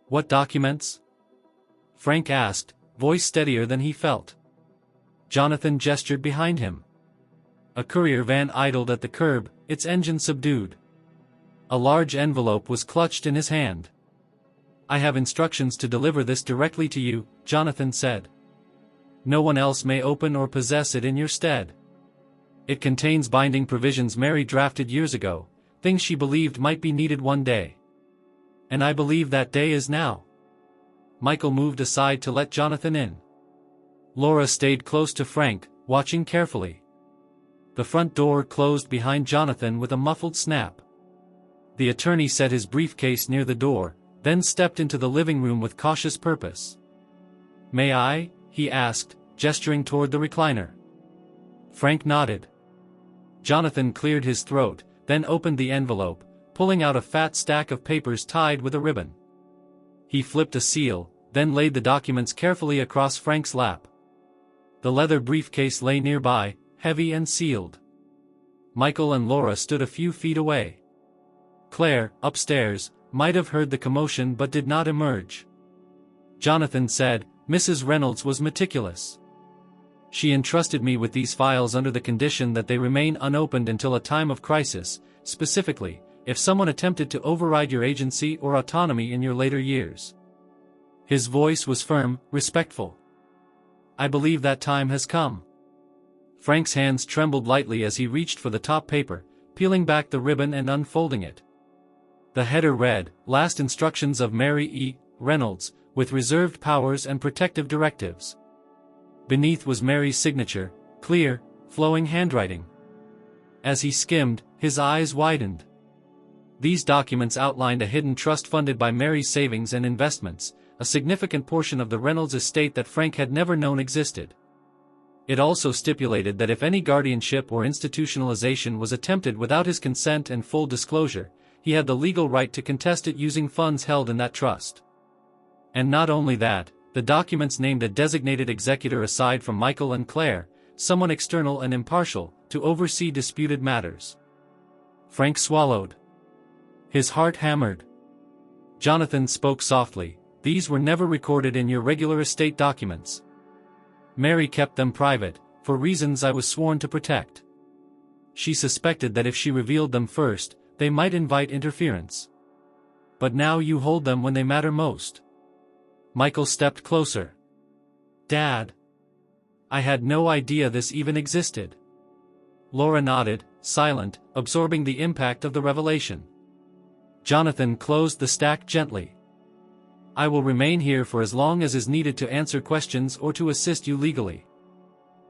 "What documents?" Frank asked, voice steadier than he felt. Jonathan gestured behind him. A courier van idled at the curb, its engine subdued. A large envelope was clutched in his hand. "I have instructions to deliver this directly to you," Jonathan said. "No one else may open or possess it in your stead. It contains binding provisions Mary drafted years ago, things she believed might be needed one day. And I believe that day is now." Michael moved aside to let Jonathan in. Laura stayed close to Frank, watching carefully. The front door closed behind Jonathan with a muffled snap. The attorney set his briefcase near the door, then stepped into the living room with cautious purpose. "May I?" he asked, gesturing toward the recliner. Frank nodded. Jonathan cleared his throat, then opened the envelope, pulling out a fat stack of papers tied with a ribbon. He flipped a seal, then laid the documents carefully across Frank's lap. The leather briefcase lay nearby, heavy and sealed. Michael and Laura stood a few feet away. Claire, upstairs, might have heard the commotion but did not emerge. Jonathan said, "Mrs. Reynolds was meticulous. She entrusted me with these files under the condition that they remain unopened until a time of crisis, specifically, if someone attempted to override your agency or autonomy in your later years." His voice was firm, respectful. "I believe that time has come." Frank's hands trembled lightly as he reached for the top paper, peeling back the ribbon and unfolding it. The header read, "Last instructions of Mary E. Reynolds, with reserved powers and protective directives." Beneath was Mary's signature, clear, flowing handwriting. As he skimmed, his eyes widened. These documents outlined a hidden trust funded by Mary's savings and investments, a significant portion of the Reynolds estate that Frank had never known existed. It also stipulated that if any guardianship or institutionalization was attempted without his consent and full disclosure, he had the legal right to contest it using funds held in that trust. And not only that, the documents named a designated executor aside from Michael and Claire, someone external and impartial, to oversee disputed matters. Frank swallowed. His heart hammered. Jonathan spoke softly, "These were never recorded in your regular estate documents. Mary kept them private, for reasons I was sworn to protect. She suspected that if she revealed them first, they might invite interference. But now you hold them when they matter most." Michael stepped closer. "Dad. I had no idea this even existed." Laura nodded, silent, absorbing the impact of the revelation. Jonathan closed the stack gently. "I will remain here for as long as is needed to answer questions or to assist you legally.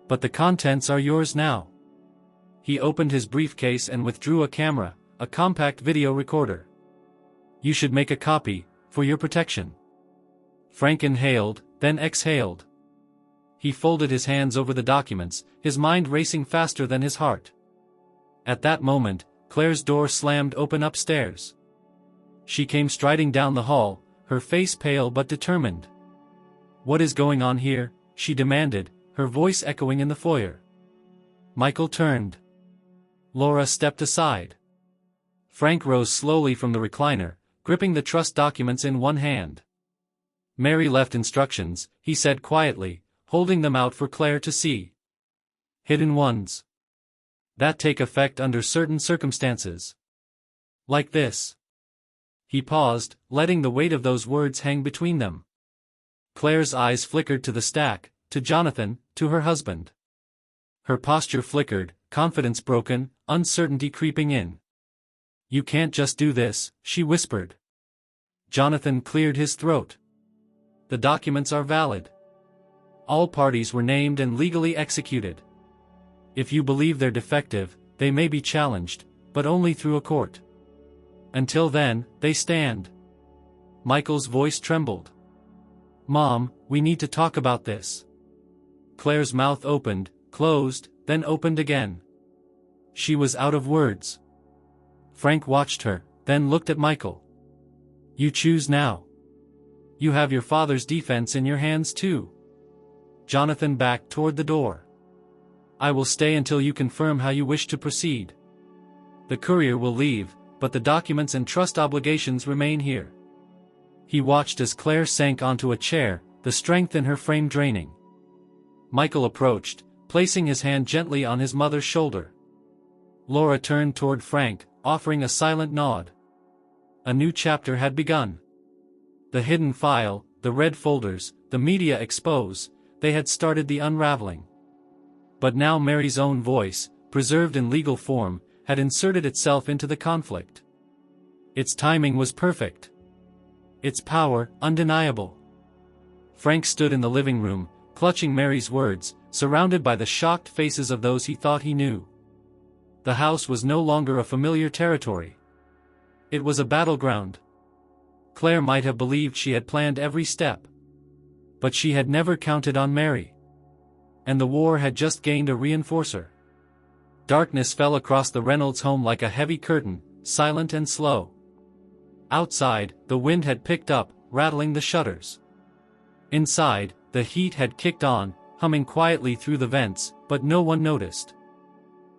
But the contents are yours now." He opened his briefcase and withdrew a camera, a compact video recorder. "You should make a copy, for your protection." Frank inhaled, then exhaled. He folded his hands over the documents, his mind racing faster than his heart. At that moment, Claire's door slammed open upstairs. She came striding down the hall, her face pale but determined. "What is going on here?" she demanded, her voice echoing in the foyer. Michael turned. Laura stepped aside. Frank rose slowly from the recliner, gripping the trust documents in one hand. "Mary left instructions," he said quietly, holding them out for Claire to see. "Hidden ones. That take effect under certain circumstances. Like this." He paused, letting the weight of those words hang between them. Claire's eyes flickered to the stack, to Jonathan, to her husband. Her posture flickered, confidence broken, uncertainty creeping in. "You can't just do this," she whispered. Jonathan cleared his throat. "The documents are valid. All parties were named and legally executed. If you believe they're defective, they may be challenged, but only through a court. Until then, they stand." Michael's voice trembled. "Mom, we need to talk about this." Claire's mouth opened, closed, then opened again. She was out of words. Frank watched her, then looked at Michael. "You choose now. You have your father's defense in your hands too." Jonathan backed toward the door. "I will stay until you confirm how you wish to proceed. The courier will leave, but the documents and trust obligations remain here." He watched as Claire sank onto a chair, the strength in her frame draining. Michael approached, placing his hand gently on his mother's shoulder. Laura turned toward Frank, offering a silent nod. A new chapter had begun. The hidden file, the red folders, the media expose, they had started the unraveling. But now Mary's own voice, preserved in legal form, had inserted itself into the conflict. Its timing was perfect. Its power, undeniable. Frank stood in the living room, clutching Mary's words, surrounded by the shocked faces of those he thought he knew. The house was no longer a familiar territory. It was a battleground. Claire might have believed she had planned every step. But she had never counted on Mary. And the war had just gained a reinforcer. Darkness fell across the Reynolds home like a heavy curtain, silent and slow. Outside, the wind had picked up, rattling the shutters. Inside, the heat had kicked on, humming quietly through the vents, but no one noticed.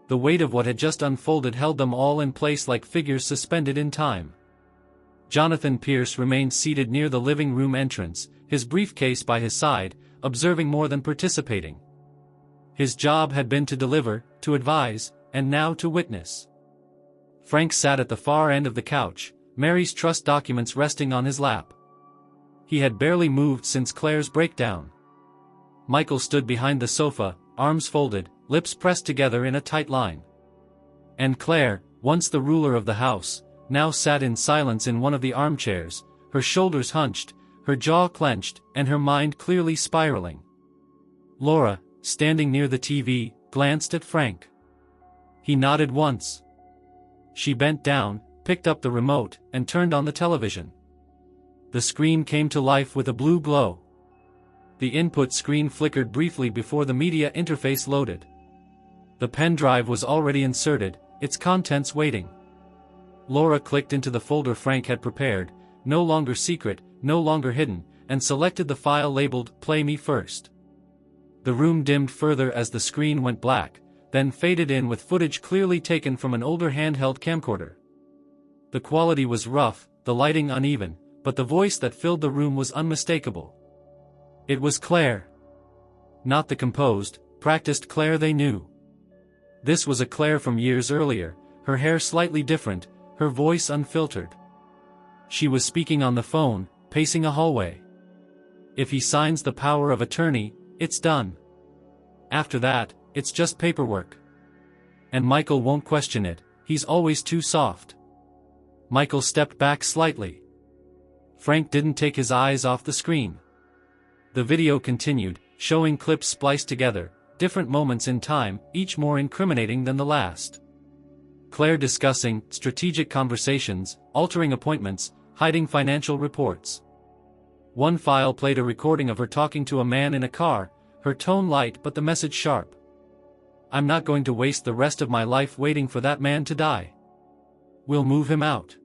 The weight of what had just unfolded held them all in place like figures suspended in time. Jonathan Pierce remained seated near the living room entrance, his briefcase by his side, observing more than participating. His job had been to deliver, to advise, and now to witness. Frank sat at the far end of the couch, Mary's trust documents resting on his lap. He had barely moved since Claire's breakdown. Michael stood behind the sofa, arms folded, lips pressed together in a tight line. And Claire, once the ruler of the house, now sat in silence in one of the armchairs, her shoulders hunched, her jaw clenched, and her mind clearly spiraling. Laura, standing near the TV, glanced at Frank. He nodded once. She bent down, picked up the remote, and turned on the television. The screen came to life with a blue glow. The input screen flickered briefly before the media interface loaded. The pen drive was already inserted, its contents waiting. Laura clicked into the folder Frank had prepared, no longer secret, no longer hidden, and selected the file labeled "Play Me First." The room dimmed further as the screen went black, then faded in with footage clearly taken from an older handheld camcorder. The quality was rough, the lighting uneven, but the voice that filled the room was unmistakable. It was Claire. Not the composed, practiced Claire they knew. This was a Claire from years earlier, her hair slightly different, her voice unfiltered. She was speaking on the phone, pacing a hallway. If he signs the power of attorney, it's done. After that, it's just paperwork. And Michael won't question it, he's always too soft. Michael stepped back slightly. Frank didn't take his eyes off the screen. The video continued, showing clips spliced together, different moments in time, each more incriminating than the last. Claire discussing strategic conversations, altering appointments, hiding financial reports. One file played a recording of her talking to a man in a car, her tone light but the message sharp. I'm not going to waste the rest of my life waiting for that man to die. We'll move him out.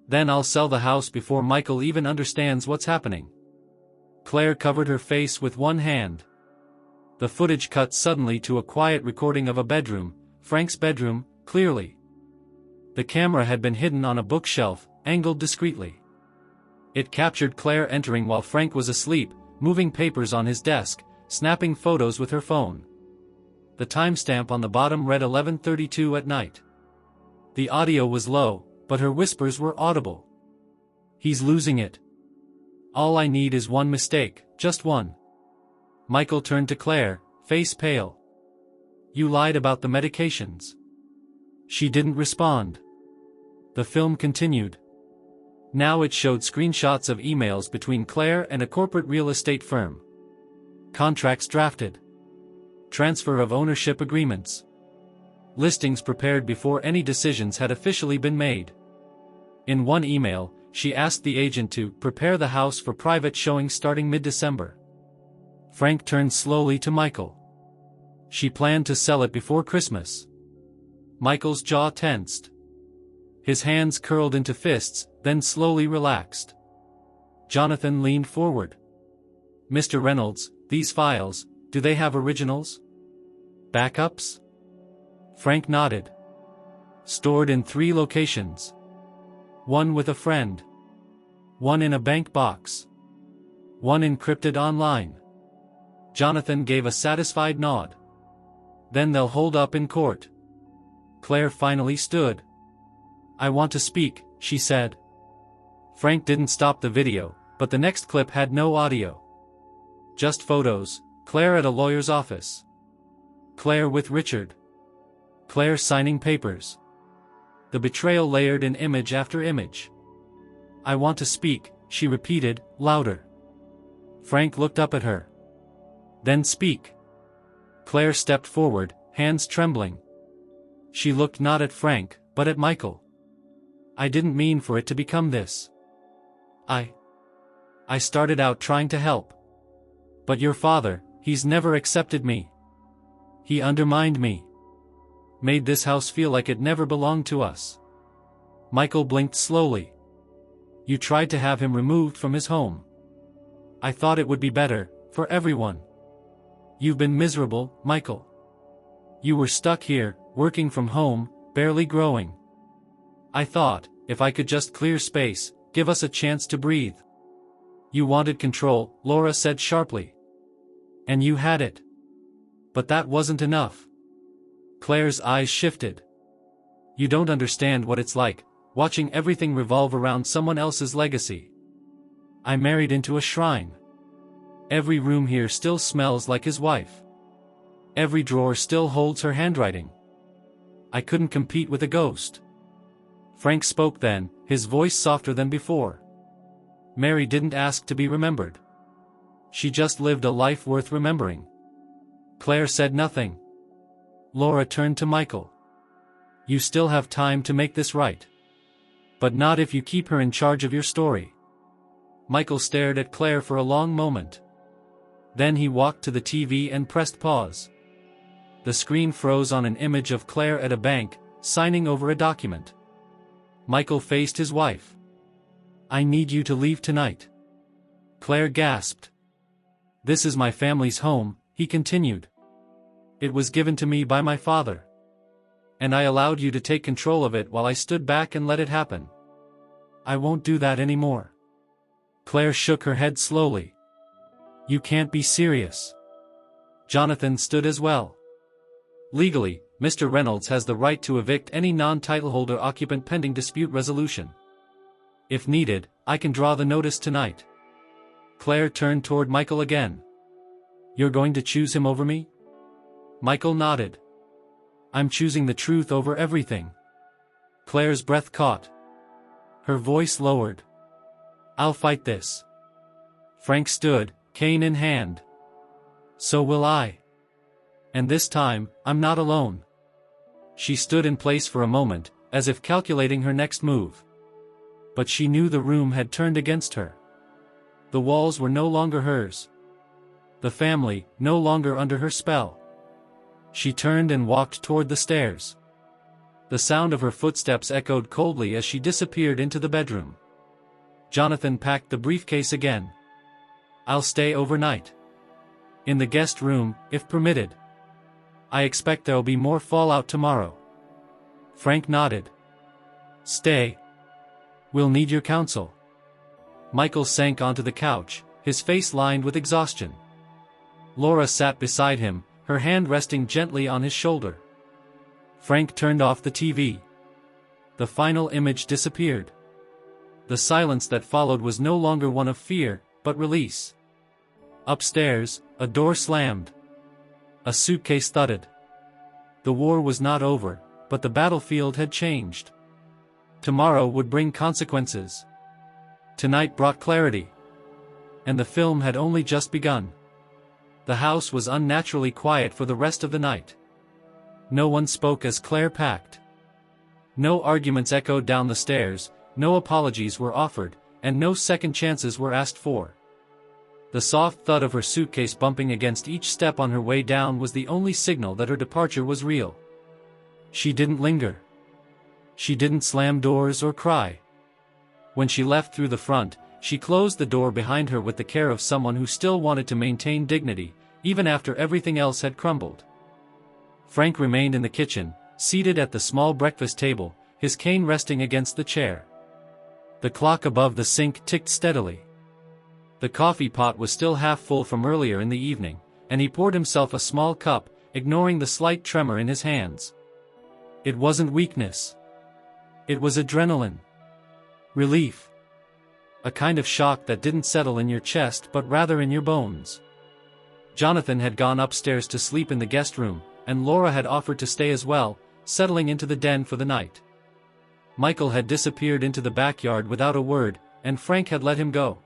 Then I'll sell the house before Michael even understands what's happening. Claire covered her face with one hand. The footage cut suddenly to a quiet recording of a bedroom, Frank's bedroom, clearly. The camera had been hidden on a bookshelf, angled discreetly. It captured Claire entering while Frank was asleep, moving papers on his desk, snapping photos with her phone. The timestamp on the bottom read 11:32 at night. The audio was low, but her whispers were audible. He's losing it. All I need is one mistake, just one. Michael turned to Claire, face pale. You lied about the medications. She didn't respond. The film continued. Now it showed screenshots of emails between Claire and a corporate real estate firm. Contracts drafted. Transfer of ownership agreements. Listings prepared before any decisions had officially been made. In one email, she asked the agent to prepare the house for private showing starting mid-December. Frank turned slowly to Michael. She planned to sell it before Christmas. Michael's jaw tensed. His hands curled into fists, then slowly relaxed. Jonathan leaned forward. Mr. Reynolds, these files, do they have originals? Backups? Frank nodded. Stored in 3 locations. One with a friend. One in a bank box. One encrypted online. Jonathan gave a satisfied nod. Then they'll hold up in court. Claire finally stood. I want to speak, she said. Frank didn't stop the video, but the next clip had no audio. Just photos, Claire at a lawyer's office. Claire with Richard. Claire signing papers. The betrayal layered in image after image. I want to speak, she repeated, louder. Frank looked up at her. Then speak. Claire stepped forward, hands trembling. She looked not at Frank, but at Michael. I didn't mean for it to become this. I started out trying to help. But your father, he's never accepted me. He undermined me. Made this house feel like it never belonged to us. Michael blinked slowly. You tried to have him removed from his home. I thought it would be better, for everyone. You've been miserable, Michael. You were stuck here, working from home, barely growing. I thought, if I could just clear space, give us a chance to breathe. You wanted control, Laura said sharply. And you had it. But that wasn't enough. Claire's eyes shifted. You don't understand what it's like, watching everything revolve around someone else's legacy. I married into a shrine. Every room here still smells like his wife. Every drawer still holds her handwriting. I couldn't compete with a ghost. Frank spoke then, his voice softer than before. Mary didn't ask to be remembered. She just lived a life worth remembering. Claire said nothing. Laura turned to Michael. You still have time to make this right. But not if you keep her in charge of your story. Michael stared at Claire for a long moment. Then he walked to the TV and pressed pause. The screen froze on an image of Claire at a bank, signing over a document. Michael faced his wife. I need you to leave tonight. Claire gasped. This is my family's home, he continued. It was given to me by my father. And I allowed you to take control of it while I stood back and let it happen. I won't do that anymore. Claire shook her head slowly. You can't be serious. Jonathan stood as well. Legally, Mr. Reynolds has the right to evict any non-titleholder occupant pending dispute resolution. If needed, I can draw the notice tonight. Claire turned toward Michael again. You're going to choose him over me? Michael nodded. I'm choosing the truth over everything. Claire's breath caught. Her voice lowered. I'll fight this. Frank stood, cane in hand. So will I. And this time, I'm not alone. She stood in place for a moment, as if calculating her next move. But she knew the room had turned against her. The walls were no longer hers. The family, no longer under her spell. She turned and walked toward the stairs. The sound of her footsteps echoed coldly as she disappeared into the bedroom. Jonathan packed the briefcase again. I'll stay overnight. In the guest room, if permitted. I expect there'll be more fallout tomorrow. Frank nodded. Stay. We'll need your counsel. Michael sank onto the couch, his face lined with exhaustion. Laura sat beside him, her hand resting gently on his shoulder. Frank turned off the TV. The final image disappeared. The silence that followed was no longer one of fear, but release. Upstairs, a door slammed. A suitcase thudded. The war was not over, but the battlefield had changed. Tomorrow would bring consequences. Tonight brought clarity. And the film had only just begun. The house was unnaturally quiet for the rest of the night. No one spoke as Claire packed. No arguments echoed down the stairs, no apologies were offered, and no second chances were asked for. The soft thud of her suitcase bumping against each step on her way down was the only signal that her departure was real. She didn't linger. She didn't slam doors or cry. When she left through the front, she closed the door behind her with the care of someone who still wanted to maintain dignity, even after everything else had crumbled. Frank remained in the kitchen, seated at the small breakfast table, his cane resting against the chair. The clock above the sink ticked steadily. The coffee pot was still half full from earlier in the evening, and he poured himself a small cup, ignoring the slight tremor in his hands. It wasn't weakness. It was adrenaline. Relief. A kind of shock that didn't settle in your chest but rather in your bones. Jonathan had gone upstairs to sleep in the guest room, and Laura had offered to stay as well, settling into the den for the night. Michael had disappeared into the backyard without a word, and Frank had let him go.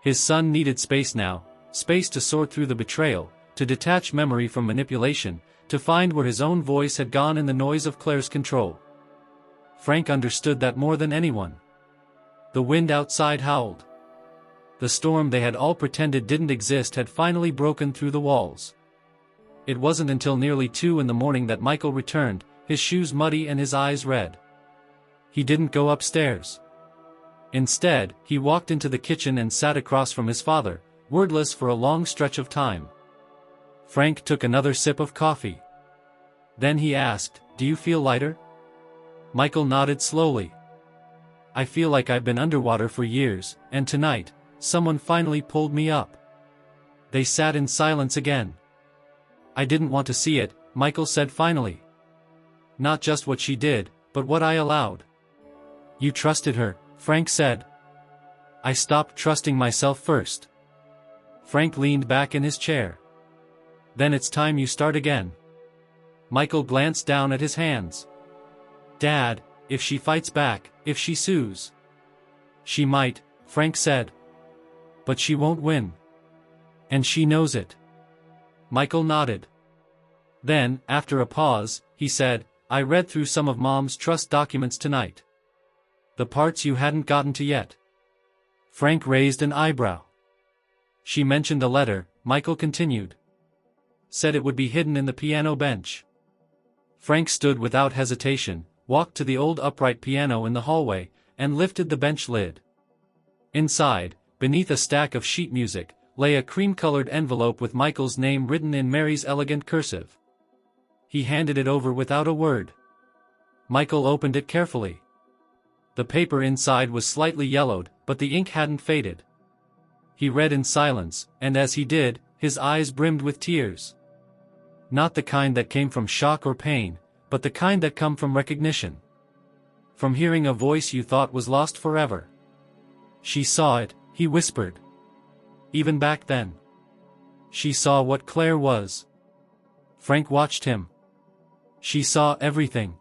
His son needed space now, space to sort through the betrayal, to detach memory from manipulation, to find where his own voice had gone in the noise of Claire's control. Frank understood that more than anyone. The wind outside howled. The storm they had all pretended didn't exist had finally broken through the walls. It wasn't until nearly 2 a.m. that Michael returned, his shoes muddy and his eyes red. He didn't go upstairs. Instead, he walked into the kitchen and sat across from his father, wordless for a long stretch of time. Frank took another sip of coffee. Then he asked, "Do you feel lighter?" Michael nodded slowly. "I feel like I've been underwater for years, and tonight, someone finally pulled me up." They sat in silence again. "I didn't want to see it," Michael said finally. "Not just what she did, but what I allowed." "You trusted her," Frank said. "I stopped trusting myself first." Frank leaned back in his chair. "Then it's time you start again." Michael glanced down at his hands. "Dad, if she fights back, if she sues." "She might," Frank said. "But she won't win. And she knows it." Michael nodded. Then, after a pause, he said, "I read through some of Mom's trust documents tonight. The parts you hadn't gotten to yet." Frank raised an eyebrow. "She mentioned a letter," Michael continued. "Said it would be hidden in the piano bench." Frank stood without hesitation, walked to the old upright piano in the hallway, and lifted the bench lid. Inside, beneath a stack of sheet music, lay a cream-colored envelope with Michael's name written in Mary's elegant cursive. He handed it over without a word. Michael opened it carefully. The paper inside was slightly yellowed, but the ink hadn't faded. He read in silence, and as he did, his eyes brimmed with tears. Not the kind that came from shock or pain, but the kind that come from recognition. From hearing a voice you thought was lost forever. "She saw it," he whispered. "Even back then. She saw what Claire was." Frank watched him. "She saw everything.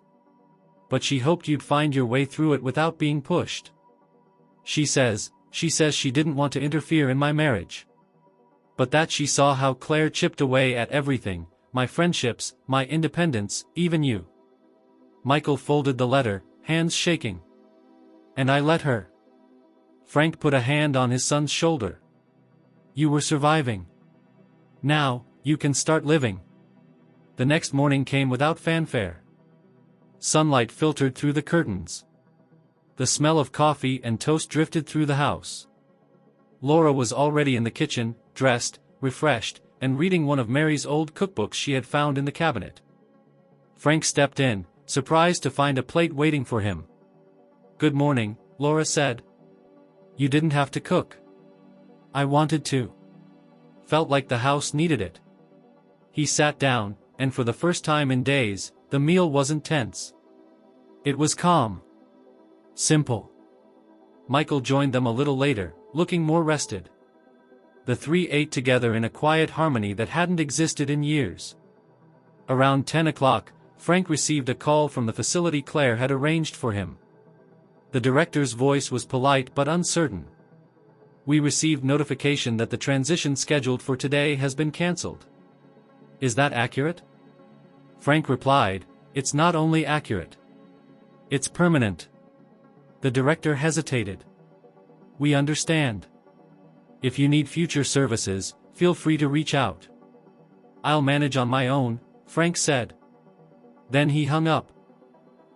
But she hoped you'd find your way through it without being pushed. She says she didn't want to interfere in my marriage. But that she saw how Claire chipped away at everything, my friendships, my independence, even you." Michael folded the letter, hands shaking. "And I let her." Frank put a hand on his son's shoulder. "You were surviving. Now, you can start living." The next morning came without fanfare. Sunlight filtered through the curtains. The smell of coffee and toast drifted through the house. Laura was already in the kitchen, dressed, refreshed, and reading one of Mary's old cookbooks she had found in the cabinet. Frank stepped in, surprised to find a plate waiting for him. "Good morning," Laura said. "You didn't have to cook." "I wanted to. Felt like the house needed it." He sat down, and for the first time in days, the meal wasn't tense. It was calm. Simple. Michael joined them a little later, looking more rested. The three ate together in a quiet harmony that hadn't existed in years. Around 10 o'clock, Frank received a call from the facility Claire had arranged for him. The director's voice was polite but uncertain. "We received notification that the transition scheduled for today has been cancelled." "Is that accurate?" Frank replied, "It's not only accurate. It's permanent." The director hesitated. "We understand. If you need future services, feel free to reach out." "I'll manage on my own," Frank said. Then he hung up.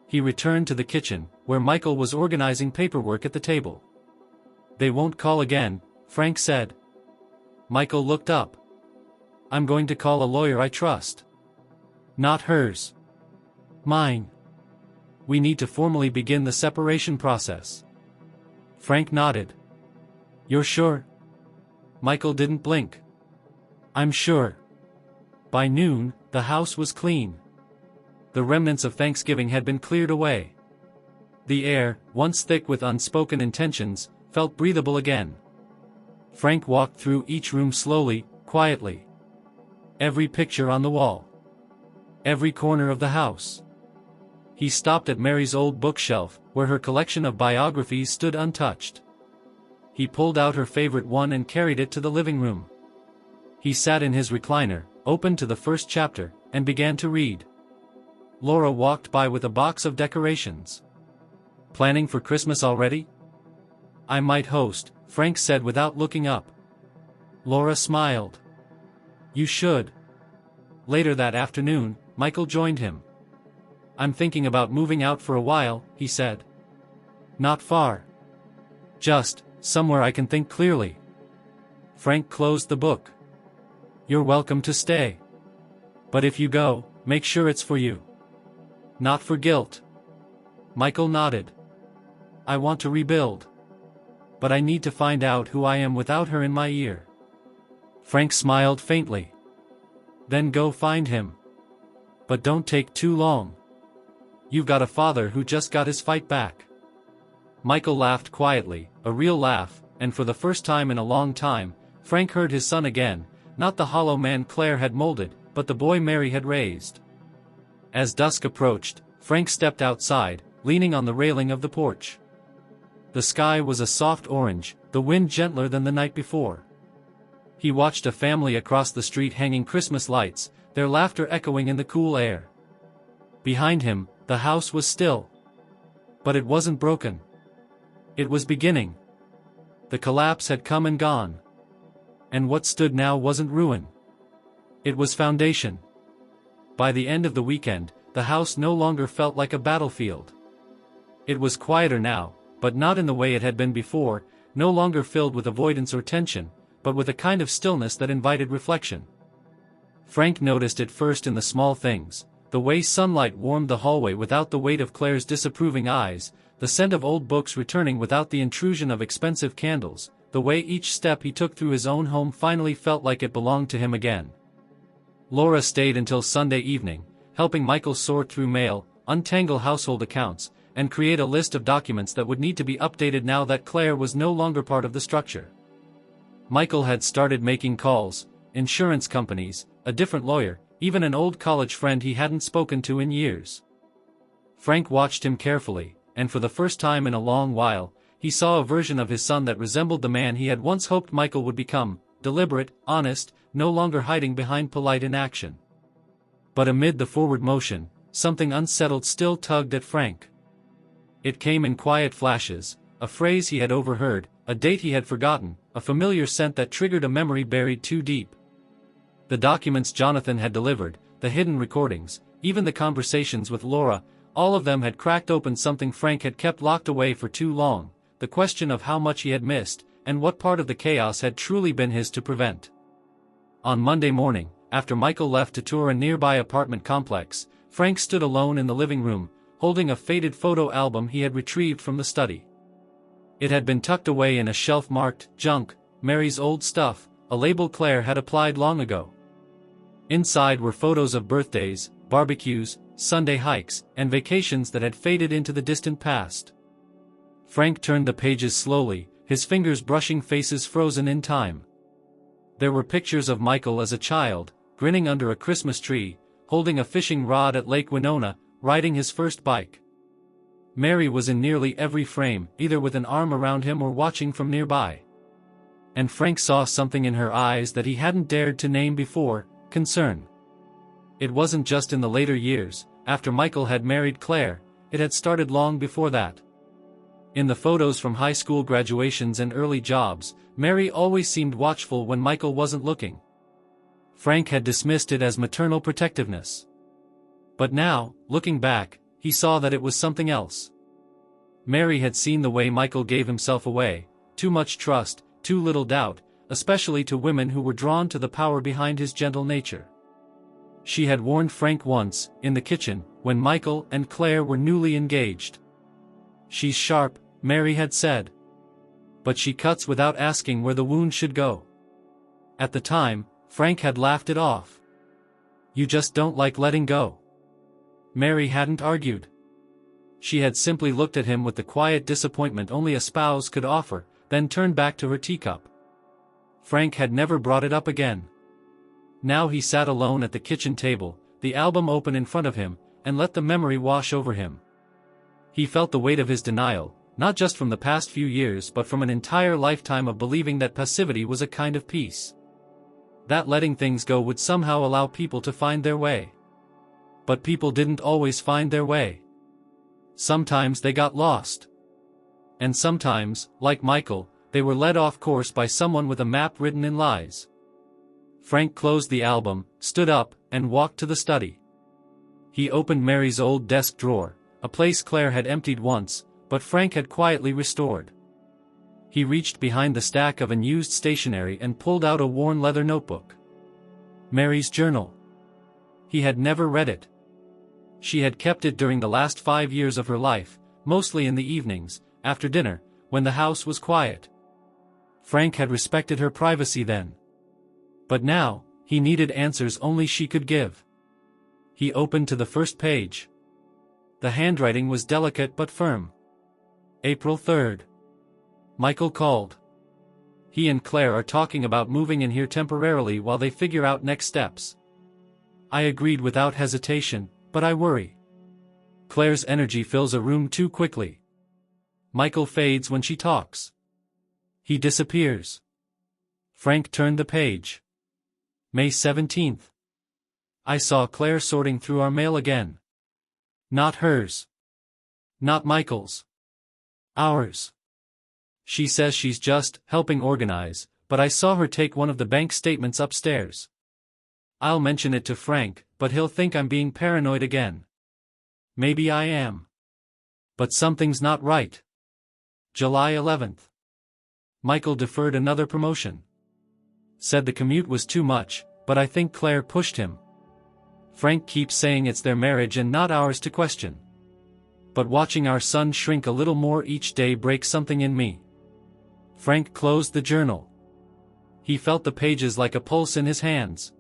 He returned to the kitchen, where Michael was organizing paperwork at the table. "They won't call again," Frank said. Michael looked up. "I'm going to call a lawyer I trust." "Not hers. Mine. We need to formally begin the separation process." Frank nodded. "You're sure?" Michael didn't blink. "I'm sure." By noon, the house was clean. The remnants of Thanksgiving had been cleared away. The air, once thick with unspoken intentions, felt breathable again. Frank walked through each room slowly, quietly. Every picture on the wall. Every corner of the house. He stopped at Mary's old bookshelf, where her collection of biographies stood untouched. He pulled out her favorite one and carried it to the living room. He sat in his recliner, opened to the first chapter, and began to read. Laura walked by with a box of decorations. "Planning for Christmas already?" "I might host," Frank said without looking up. Laura smiled. "You should." Later that afternoon, Michael joined him. "I'm thinking about moving out for a while," he said. "Not far. Just somewhere I can think clearly." Frank closed the book. "You're welcome to stay. But if you go, make sure it's for you. Not for guilt." Michael nodded. "I want to rebuild. But I need to find out who I am without her in my ear." Frank smiled faintly. "Then go find him. But don't take too long. You've got a father who just got his fight back." Michael laughed quietly, a real laugh, and for the first time in a long time, Frank heard his son again, not the hollow man Claire had molded, but the boy Mary had raised. As dusk approached, Frank stepped outside, leaning on the railing of the porch. The sky was a soft orange, the wind gentler than the night before. He watched a family across the street hanging Christmas lights, their laughter echoing in the cool air. Behind him, the house was still. But it wasn't broken. It was beginning. The collapse had come and gone. And what stood now wasn't ruin. It was foundation. By the end of the weekend, the house no longer felt like a battlefield. It was quieter now, but not in the way it had been before, no longer filled with avoidance or tension, but with a kind of stillness that invited reflection. Frank noticed it first in the small things, the way sunlight warmed the hallway without the weight of Claire's disapproving eyes, the scent of old books returning without the intrusion of expensive candles, the way each step he took through his own home finally felt like it belonged to him again. Laura stayed until Sunday evening, helping Michael sort through mail, untangle household accounts, and create a list of documents that would need to be updated now that Claire was no longer part of the structure. Michael had started making calls, insurance companies, a different lawyer, even an old college friend he hadn't spoken to in years. Frank watched him carefully, and for the first time in a long while, he saw a version of his son that resembled the man he had once hoped Michael would become, deliberate, honest, no longer hiding behind polite inaction. But amid the forward motion, something unsettled still tugged at Frank. It came in quiet flashes, a phrase he had overheard, a date he had forgotten, a familiar scent that triggered a memory buried too deep. The documents Jonathan had delivered, the hidden recordings, even the conversations with Laura, all of them had cracked open something Frank had kept locked away for too long, the question of how much he had missed, and what part of the chaos had truly been his to prevent. On Monday morning, after Michael left to tour a nearby apartment complex, Frank stood alone in the living room, holding a faded photo album he had retrieved from the study. It had been tucked away in a shelf marked, "Junk, Mary's old stuff," a label Claire had applied long ago. Inside were photos of birthdays, barbecues, Sunday hikes, and vacations that had faded into the distant past. Frank turned the pages slowly, his fingers brushing faces frozen in time. There were pictures of Michael as a child, grinning under a Christmas tree, holding a fishing rod at Lake Winona, riding his first bike. Mary was in nearly every frame, either with an arm around him or watching from nearby. And Frank saw something in her eyes that he hadn't dared to name before: concern. It wasn't just in the later years, after Michael had married Claire, it had started long before that. In the photos from high school graduations and early jobs, Mary always seemed watchful when Michael wasn't looking. Frank had dismissed it as maternal protectiveness. But now, looking back, he saw that it was something else. Mary had seen the way Michael gave himself away, too much trust, too little doubt, especially to women who were drawn to the power behind his gentle nature. She had warned Frank once, in the kitchen, when Michael and Claire were newly engaged. "She's sharp," Mary had said. "But she cuts without asking where the wound should go." At the time, Frank had laughed it off. "You just don't like letting go." Mary hadn't argued. She had simply looked at him with the quiet disappointment only a spouse could offer, then turned back to her teacup. Frank had never brought it up again. Now he sat alone at the kitchen table, the album open in front of him, and let the memory wash over him. He felt the weight of his denial, not just from the past few years but from an entire lifetime of believing that passivity was a kind of peace. That letting things go would somehow allow people to find their way. But people didn't always find their way. Sometimes they got lost. And sometimes, like Michael, they were led off course by someone with a map written in lies. Frank closed the album, stood up, and walked to the study. He opened Mary's old desk drawer, a place Claire had emptied once, but Frank had quietly restored. He reached behind the stack of unused stationery and pulled out a worn leather notebook. Mary's journal. He had never read it. She had kept it during the last 5 years of her life, mostly in the evenings, after dinner, when the house was quiet. Frank had respected her privacy then. But now, he needed answers only she could give. He opened to the first page. The handwriting was delicate but firm. April 3rd. Michael called. "He and Claire are talking about moving in here temporarily while they figure out next steps." I agreed without hesitation, but I worry. Claire's energy fills a room too quickly. Michael fades when she talks. He disappears. Frank turned the page. May 17th. I saw Claire sorting through our mail again. Not hers. Not Michael's. Ours. She says she's just helping organize, but I saw her take one of the bank statements upstairs. I'll mention it to Frank, but he'll think I'm being paranoid again. Maybe I am. But something's not right. July 11th. Michael deferred another promotion. Said the commute was too much, but I think Claire pushed him. Frank keeps saying it's their marriage and not ours to question. But watching our son shrink a little more each day breaks something in me. Frank closed the journal. He felt the pages like a pulse in his hands.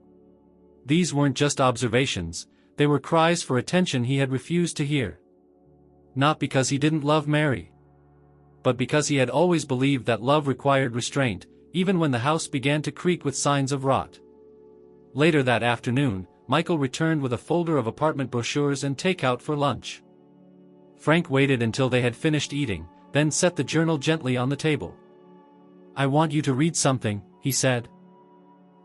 These weren't just observations, they were cries for attention he had refused to hear. Not because he didn't love Mary, but because he had always believed that love required restraint, even when the house began to creak with signs of rot. Later that afternoon, Michael returned with a folder of apartment brochures and takeout for lunch. Frank waited until they had finished eating, then set the journal gently on the table. "I want you to read something," he said.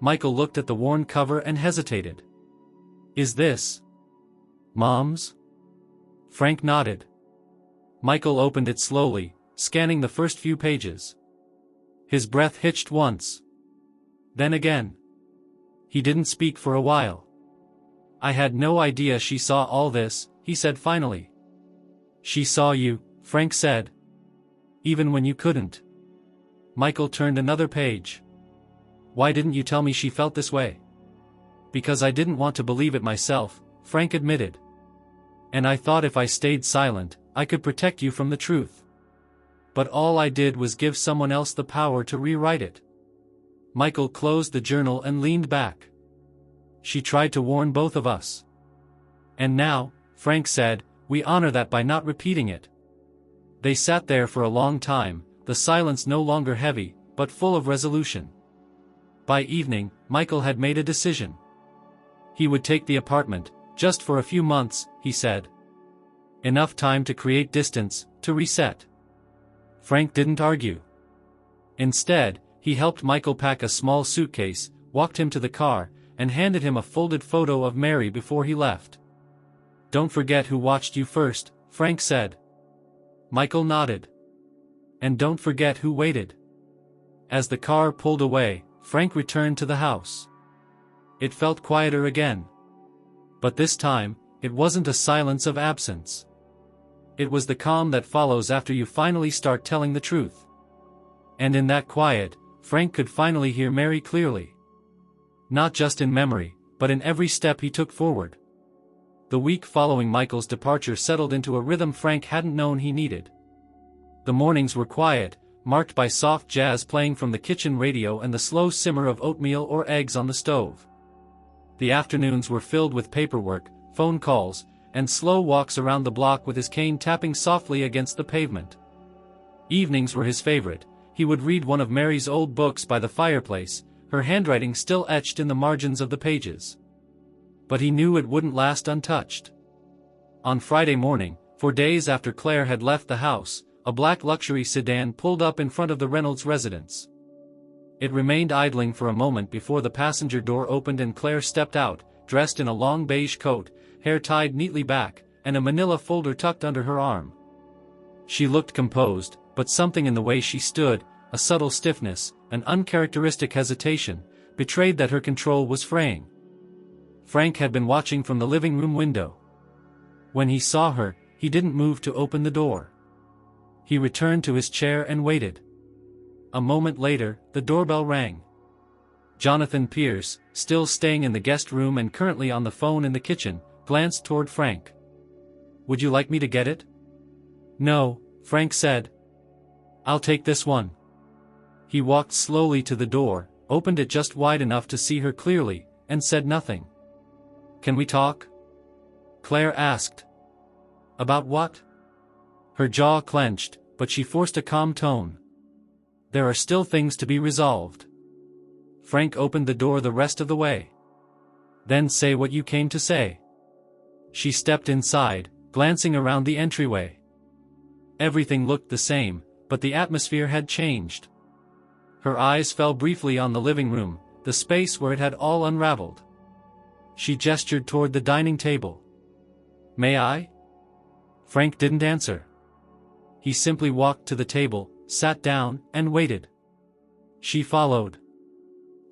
Michael looked at the worn cover and hesitated. Is this Mom's? Frank nodded. Michael opened it slowly, scanning the first few pages. His breath hitched once. Then again. He didn't speak for a while. I had no idea she saw all this, he said finally. She saw you, Frank said. Even when you couldn't. Michael turned another page. Why didn't you tell me she felt this way? Because I didn't want to believe it myself, Frank admitted. And I thought if I stayed silent, I could protect you from the truth. But all I did was give someone else the power to rewrite it. Michael closed the journal and leaned back. She tried to warn both of us. And now, Frank said, we honor that by not repeating it. They sat there for a long time, the silence no longer heavy, but full of resolution. By evening, Michael had made a decision. He would take the apartment, just for a few months, he said. Enough time to create distance, to reset. Frank didn't argue. Instead, he helped Michael pack a small suitcase, walked him to the car, and handed him a folded photo of Mary before he left. Don't forget who watched you first, Frank said. Michael nodded. And don't forget who waited. As the car pulled away, Frank returned to the house. It felt quieter again. But this time, it wasn't a silence of absence. It was the calm that follows after you finally start telling the truth. And in that quiet, Frank could finally hear Mary clearly. Not just in memory, but in every step he took forward. The week following Michael's departure settled into a rhythm Frank hadn't known he needed. The mornings were quiet, marked by soft jazz playing from the kitchen radio and the slow simmer of oatmeal or eggs on the stove. The afternoons were filled with paperwork, phone calls, and slow walks around the block with his cane tapping softly against the pavement. Evenings were his favorite. He would read one of Mary's old books by the fireplace, her handwriting still etched in the margins of the pages. But he knew it wouldn't last untouched. On Friday morning, 4 days after Claire had left the house, a black luxury sedan pulled up in front of the Reynolds residence. It remained idling for a moment before the passenger door opened and Claire stepped out, dressed in a long beige coat, hair tied neatly back, and a manila folder tucked under her arm. She looked composed, but something in the way she stood, a subtle stiffness, an uncharacteristic hesitation, betrayed that her control was fraying. Frank had been watching from the living room window. When he saw her, he didn't move to open the door. He returned to his chair and waited. A moment later, the doorbell rang. Jonathan Pierce, still staying in the guest room and currently on the phone in the kitchen, glanced toward Frank. Would you like me to get it? No, Frank said. I'll take this one. He walked slowly to the door, opened it just wide enough to see her clearly, and said nothing. Can we talk? Claire asked. About what? Her jaw clenched, but she forced a calm tone. There are still things to be resolved. Frank opened the door the rest of the way. Then say what you came to say. She stepped inside, glancing around the entryway. Everything looked the same, but the atmosphere had changed. Her eyes fell briefly on the living room, the space where it had all unraveled. She gestured toward the dining table. May I? Frank didn't answer. He simply walked to the table, sat down, and waited. She followed.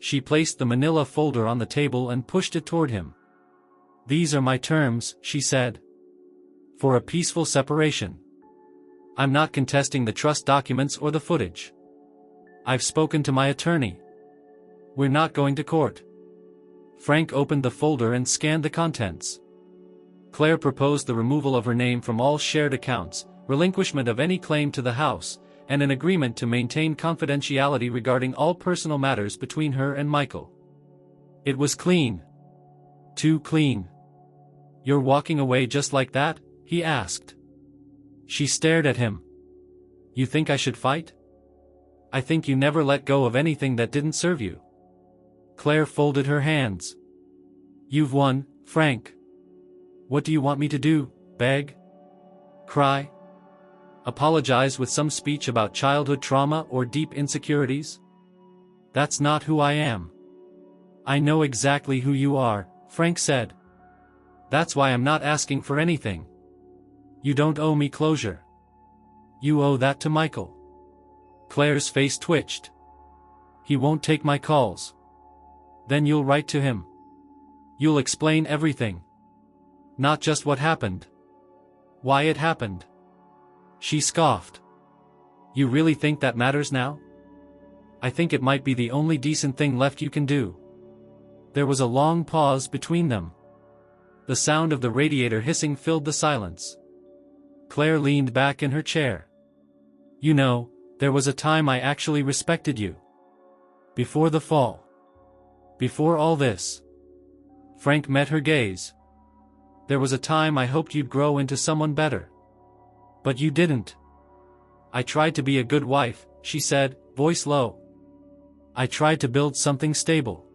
She placed the manila folder on the table and pushed it toward him. These are my terms, she said. For a peaceful separation. I'm not contesting the trust documents or the footage. I've spoken to my attorney. We're not going to court. Frank opened the folder and scanned the contents. Claire proposed the removal of her name from all shared accounts, relinquishment of any claim to the house, and an agreement to maintain confidentiality regarding all personal matters between her and Michael. It was clean. Too clean. You're walking away just like that? He asked. She stared at him. You think I should fight? I think you never let go of anything that didn't serve you. Claire folded her hands. You've won, Frank. What do you want me to do? Beg? Cry? Apologize with some speech about childhood trauma or deep insecurities? That's not who I am. I know exactly who you are, Frank said. That's why I'm not asking for anything. You don't owe me closure. You owe that to Michael. Claire's face twitched. He won't take my calls. Then you'll write to him. You'll explain everything. Not just what happened. Why it happened. She scoffed. You really think that matters now? I think it might be the only decent thing left you can do. There was a long pause between them. The sound of the radiator hissing filled the silence. Claire leaned back in her chair. You know, there was a time I actually respected you. Before the fall. Before all this. Frank met her gaze. There was a time I hoped you'd grow into someone better. But you didn't. I tried to be a good wife, she said, voice low. I tried to build something stable.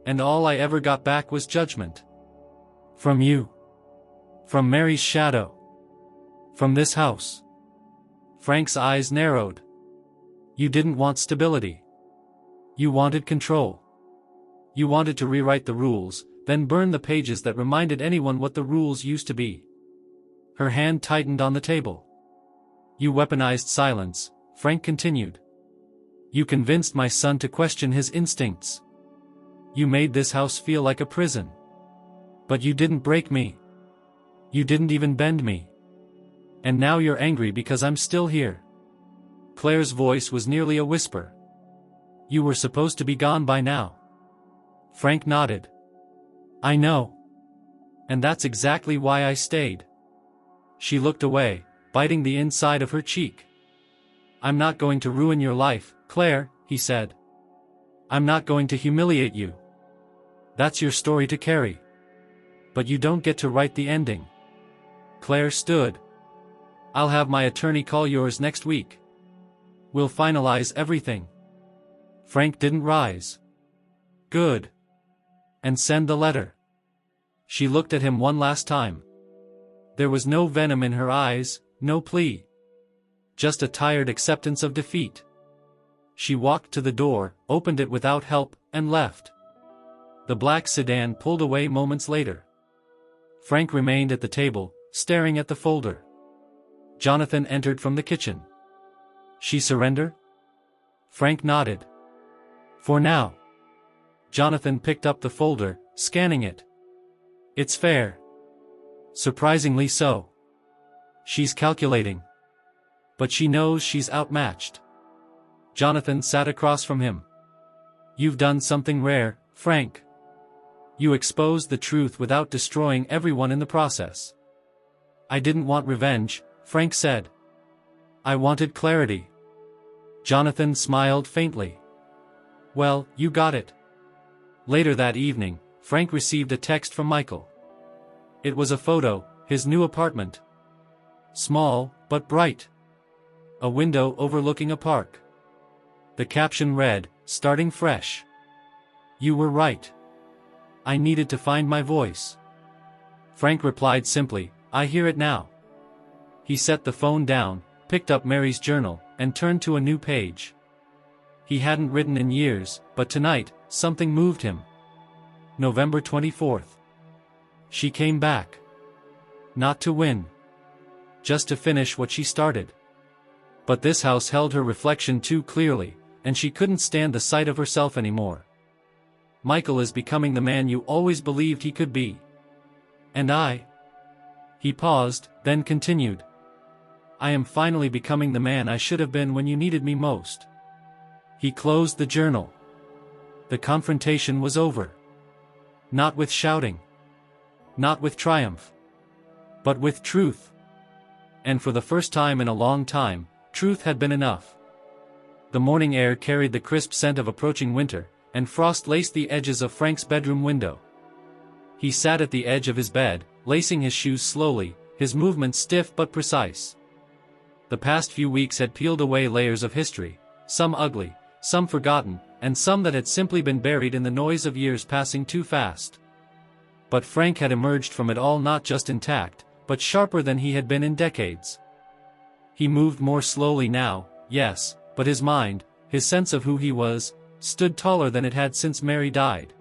And all I ever got back was judgment. From you. From Mary's shadow. From this house. Frank's eyes narrowed. You didn't want stability. You wanted control. You wanted to rewrite the rules, then burn the pages that reminded anyone what the rules used to be. Her hand tightened on the table. You weaponized silence, Frank continued. You convinced my son to question his instincts. You made this house feel like a prison. But you didn't break me. You didn't even bend me. And now you're angry because I'm still here. Claire's voice was nearly a whisper. You were supposed to be gone by now. Frank nodded. I know. And that's exactly why I stayed. She looked away, biting the inside of her cheek. I'm not going to ruin your life, Claire, he said. I'm not going to humiliate you. That's your story to carry. But you don't get to write the ending. Claire stood. I'll have my attorney call yours next week. We'll finalize everything. Frank didn't rise. Good. And send the letter. She looked at him one last time. There was no venom in her eyes, no plea. Just a tired acceptance of defeat. She walked to the door, opened it without help, and left. The black sedan pulled away moments later. Frank remained at the table, staring at the folder. Jonathan entered from the kitchen. She surrender? Frank nodded. For now. Jonathan picked up the folder, scanning it. It's fair. Surprisingly so. She's calculating. But she knows she's outmatched. Jonathan sat across from him. You've done something rare, Frank. You exposed the truth without destroying everyone in the process. I didn't want revenge, Frank said. I wanted clarity. Jonathan smiled faintly. Well, you got it. Later that evening, Frank received a text from Michael. It was a photo, his new apartment. Small, but bright. A window overlooking a park. The caption read, starting fresh. You were right. I needed to find my voice. Frank replied simply, I hear it now. He set the phone down, picked up Mary's journal, and turned to a new page. He hadn't written in years, but tonight, something moved him. November 24th. She came back. Not to win. Just to finish what she started. But this house held her reflection too clearly, and she couldn't stand the sight of herself anymore. Michael is becoming the man you always believed he could be. And I. He paused, then continued. I am finally becoming the man I should have been when you needed me most. He closed the journal. The confrontation was over. Not with shouting. Not with triumph. But with truth. And for the first time in a long time, truth had been enough. The morning air carried the crisp scent of approaching winter, and frost laced the edges of Frank's bedroom window. He sat at the edge of his bed, lacing his shoes slowly, his movements stiff but precise. The past few weeks had peeled away layers of history, some ugly, some forgotten, and some that had simply been buried in the noise of years passing too fast. But Frank had emerged from it all not just intact, but sharper than he had been in decades. He moved more slowly now, yes, but his mind, his sense of who he was, stood taller than it had since Mary died.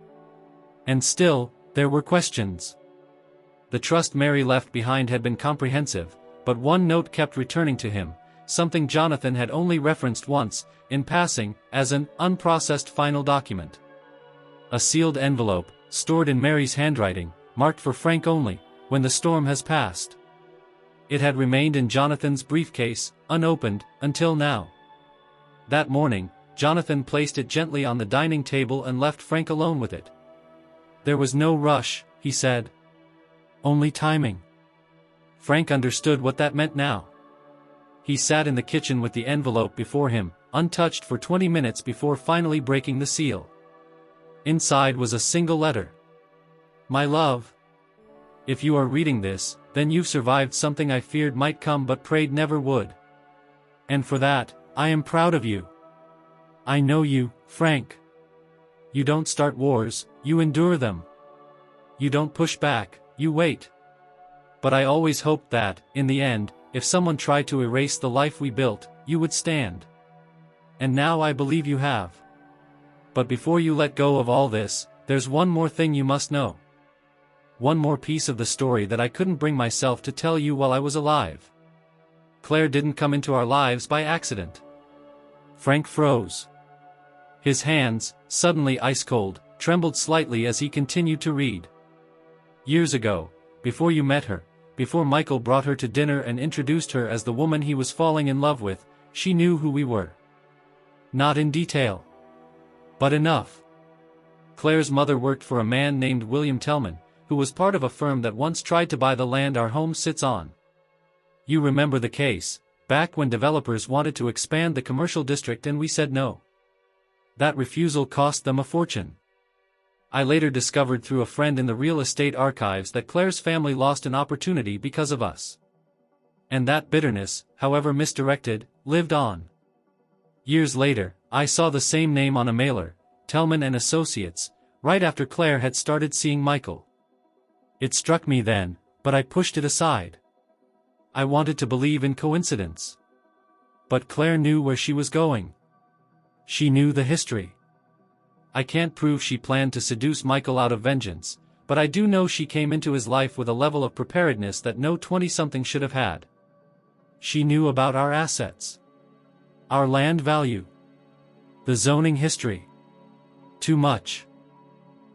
And still, there were questions. The trust Mary left behind had been comprehensive, but one note kept returning to him, something Jonathan had only referenced once, in passing, as an unprocessed final document. A sealed envelope, stored in Mary's handwriting, marked for Frank only, when the storm has passed. It had remained in Jonathan's briefcase, unopened, until now. That morning, Jonathan placed it gently on the dining table and left Frank alone with it. There was no rush, he said. Only timing. Frank understood what that meant now. He sat in the kitchen with the envelope before him, untouched for 20 minutes before finally breaking the seal. Inside was a single letter. My love. If you are reading this, then you've survived something I feared might come but prayed never would. And for that, I am proud of you. I know you, Frank. You don't start wars, you endure them. You don't push back, you wait. But I always hoped that, in the end, if someone tried to erase the life we built, you would stand. And now I believe you have. But before you let go of all this, there's one more thing you must know. One more piece of the story that I couldn't bring myself to tell you while I was alive. Claire didn't come into our lives by accident. Frank froze. His hands, suddenly ice-cold, trembled slightly as he continued to read. Years ago, before you met her, before Michael brought her to dinner and introduced her as the woman he was falling in love with, she knew who we were. Not in detail. But enough. Claire's mother worked for a man named William Tellman, who was part of a firm that once tried to buy the land our home sits on. You remember the case, back when developers wanted to expand the commercial district and we said no. That refusal cost them a fortune. I later discovered through a friend in the real estate archives that Claire's family lost an opportunity because of us. And that bitterness, however misdirected, lived on. Years later, I saw the same name on a mailer, Tellman and Associates, right after Claire had started seeing Michael. It struck me then, but I pushed it aside. I wanted to believe in coincidence. But Claire knew where she was going. She knew the history. I can't prove she planned to seduce Michael out of vengeance, but I do know she came into his life with a level of preparedness that no 20-something should have had. She knew about our assets. Our land value. The zoning history. Too much.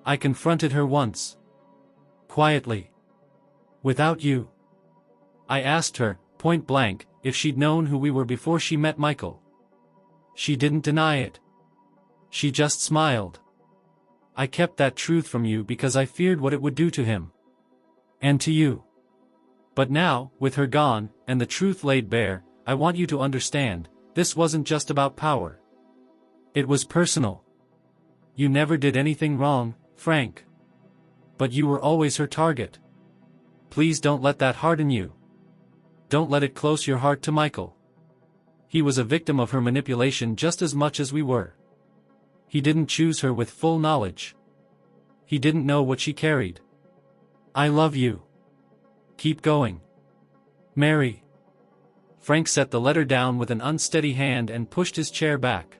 I confronted her once. Quietly. Without you. I asked her, point blank, if she'd known who we were before she met Michael. She didn't deny it. She just smiled. I kept that truth from you because I feared what it would do to him. And to you. But now, with her gone, and the truth laid bare, I want you to understand, this wasn't just about power. It was personal. You never did anything wrong, Frank. But you were always her target. Please don't let that harden you. Don't let it close your heart to Michael. He was a victim of her manipulation just as much as we were. He didn't choose her with full knowledge. He didn't know what she carried. I love you. Keep going. Mary. Frank set the letter down with an unsteady hand and pushed his chair back.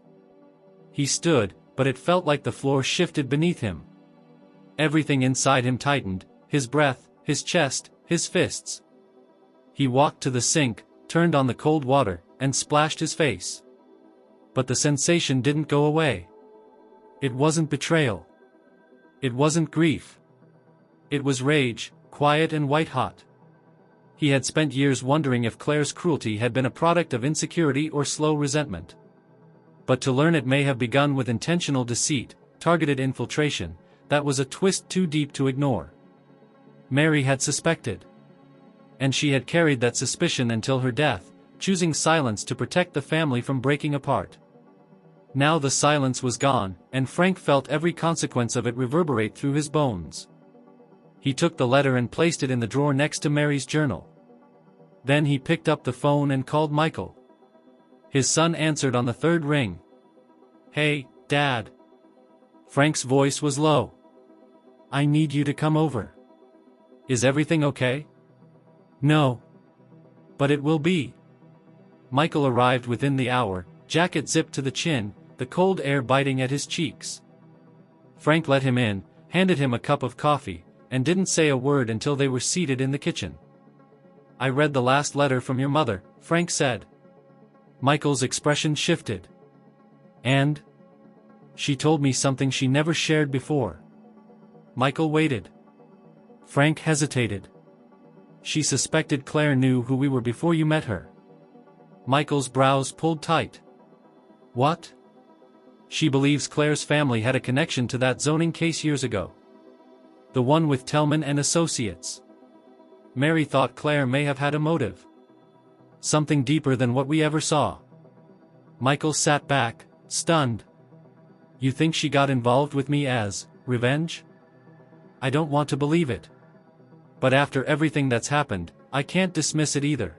He stood, but it felt like the floor shifted beneath him. Everything inside him tightened, his breath, his chest, his fists. He walked to the sink, turned on the cold water, and splashed his face. But the sensation didn't go away. It wasn't betrayal. It wasn't grief. It was rage, quiet and white-hot. He had spent years wondering if Claire's cruelty had been a product of insecurity or slow resentment. But to learn it may have begun with intentional deceit, targeted infiltration, that was a twist too deep to ignore. Mary had suspected. And she had carried that suspicion until her death, choosing silence to protect the family from breaking apart. Now the silence was gone, and Frank felt every consequence of it reverberate through his bones. He took the letter and placed it in the drawer next to Mary's journal. Then he picked up the phone and called Michael. His son answered on the third ring. Hey, Dad. Frank's voice was low. I need you to come over. Is everything okay? No. But it will be. Michael arrived within the hour, jacket zipped to the chin, the cold air biting at his cheeks. Frank let him in, handed him a cup of coffee, and didn't say a word until they were seated in the kitchen. "I read the last letter from your mother," Frank said. Michael's expression shifted. "And?" "She told me something she never shared before." Michael waited. Frank hesitated. "She suspected Claire knew who we were before you met her." Michael's brows pulled tight. "What?" "She believes Claire's family had a connection to that zoning case years ago. The one with Tellman and Associates. Mary thought Claire may have had a motive. Something deeper than what we ever saw." Michael sat back, stunned. "You think she got involved with me as revenge?" "I don't want to believe it. But after everything that's happened, I can't dismiss it either."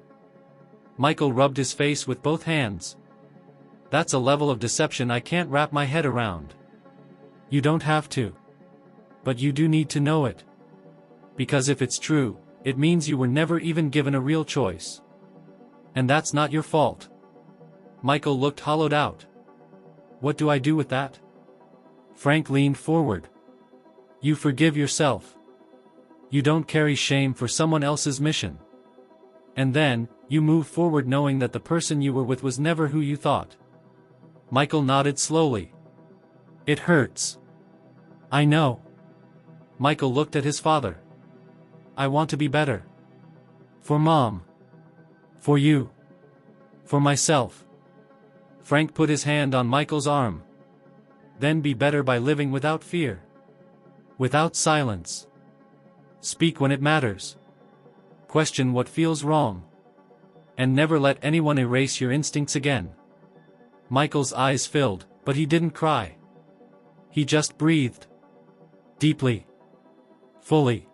Michael rubbed his face with both hands. "That's a level of deception I can't wrap my head around." "You don't have to. But you do need to know it. Because if it's true, it means you were never even given a real choice. And that's not your fault." Michael looked hollowed out. "What do I do with that?" Frank leaned forward. "You forgive yourself. You don't carry shame for someone else's mission. And then, you move forward knowing that the person you were with was never who you thought." Michael nodded slowly. "It hurts. I know." Michael looked at his father. "I want to be better. For Mom. For you. For myself." Frank put his hand on Michael's arm. "Then be better by living without fear. Without silence. Speak when it matters. Question what feels wrong. And never let anyone erase your instincts again." Michael's eyes filled, but he didn't cry. He just breathed. Deeply. Fully.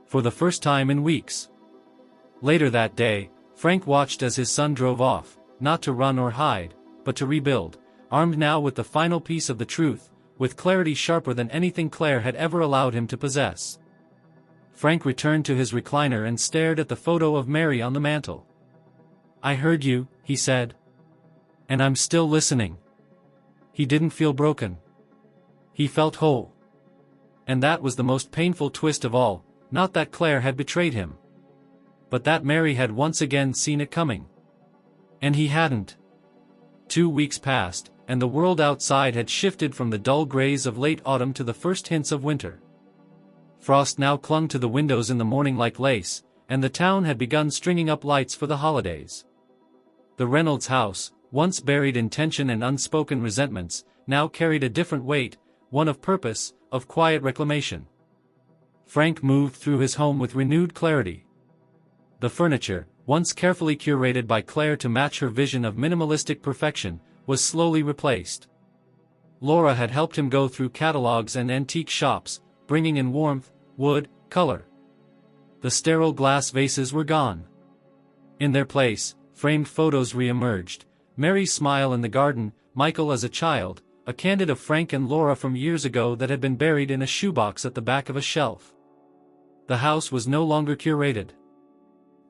For the first time in weeks. Later that day, Frank watched as his son drove off, not to run or hide, but to rebuild, armed now with the final piece of the truth, with clarity sharper than anything Claire had ever allowed him to possess. Frank returned to his recliner and stared at the photo of Mary on the mantel. "I heard you," he said. "And I'm still listening." He didn't feel broken. He felt whole. And that was the most painful twist of all, not that Claire had betrayed him. But that Mary had once again seen it coming. And he hadn't. 2 weeks passed, and the world outside had shifted from the dull grays of late autumn to the first hints of winter. Frost now clung to the windows in the morning like lace, and the town had begun stringing up lights for the holidays. The Reynolds house, once buried in tension and unspoken resentments, now carried a different weight, one of purpose, of quiet reclamation. Frank moved through his home with renewed clarity. The furniture, once carefully curated by Claire to match her vision of minimalistic perfection, was slowly replaced. Laura had helped him go through catalogs and antique shops, bringing in warmth, wood, color. The sterile glass vases were gone. In their place, framed photos re-emerged, Mary's smile in the garden, Michael as a child, a candid of Frank and Laura from years ago that had been buried in a shoebox at the back of a shelf. The house was no longer curated.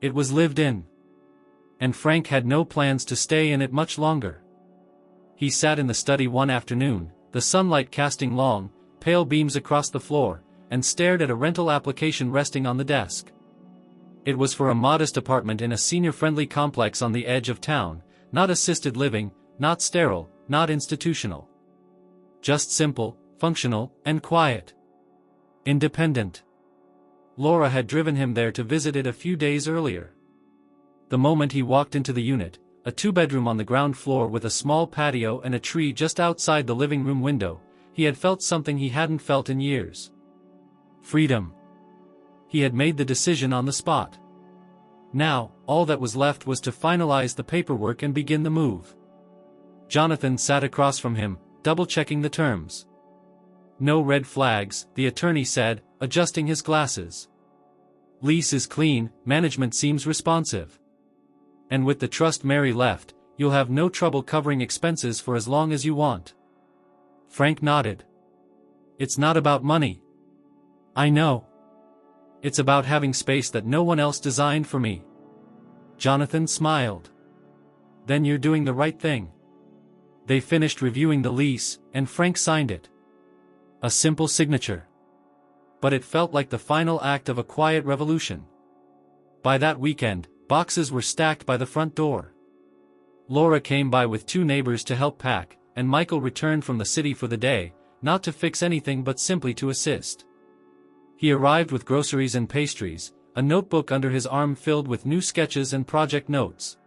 It was lived in. And Frank had no plans to stay in it much longer. He sat in the study one afternoon, the sunlight casting long, pale beams across the floor, and stared at a rental application resting on the desk. It was for a modest apartment in a senior-friendly complex on the edge of town, not assisted living, not sterile, not institutional. Just simple, functional, and quiet. Independent. Laura had driven him there to visit it a few days earlier. The moment he walked into the unit, a 2-bedroom on the ground floor with a small patio and a tree just outside the living room window, he had felt something he hadn't felt in years. Freedom. He had made the decision on the spot. Now, all that was left was to finalize the paperwork and begin the move. Jonathan sat across from him, double-checking the terms. "No red flags," the attorney said, adjusting his glasses. "Lease is clean, management seems responsive. And with the trust Mary left, you'll have no trouble covering expenses for as long as you want." Frank nodded. "It's not about money." "I know. It's about having space that no one else designed for me." Jonathan smiled. "Then you're doing the right thing." They finished reviewing the lease, and Frank signed it. A simple signature. but it felt like the final act of a quiet revolution. By that weekend, boxes were stacked by the front door. Laura came by with 2 neighbors to help pack, and Michael returned from the city for the day, not to fix anything but simply to assist. He arrived with groceries and pastries, a notebook under his arm filled with new sketches and project notes.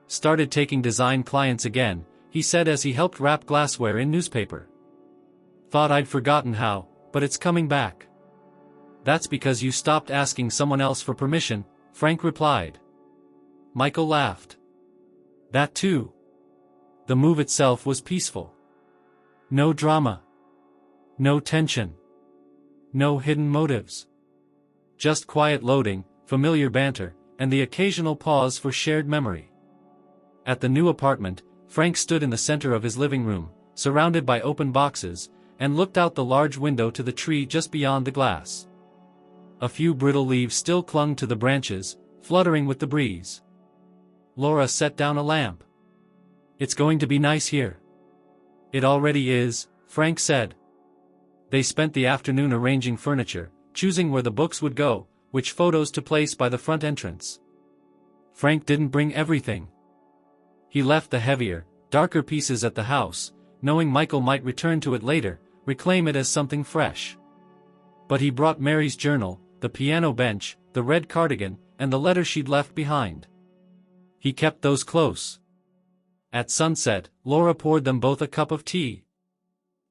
"Started taking design clients again," he said as he helped wrap glassware in newspaper. "Thought I'd forgotten how, but it's coming back." "That's because you stopped asking someone else for permission," Frank replied. Michael laughed. "That too." The move itself was peaceful. No drama. No tension. No hidden motives. Just quiet loading, familiar banter, and the occasional pause for shared memory. At the new apartment, Frank stood in the center of his living room, surrounded by open boxes, and looked out the large window to the tree just beyond the glass. A few brittle leaves still clung to the branches, fluttering with the breeze. Laura set down a lamp. "It's going to be nice here." "It already is," Frank said. They spent the afternoon arranging furniture, choosing where the books would go, which photos to place by the front entrance. Frank didn't bring everything. He left the heavier, darker pieces at the house, knowing Michael might return to it later, reclaim it as something fresh. But he brought Mary's journal, the piano bench, the red cardigan, and the letter she'd left behind. He kept those close. At sunset, Laura poured them both a cup of tea.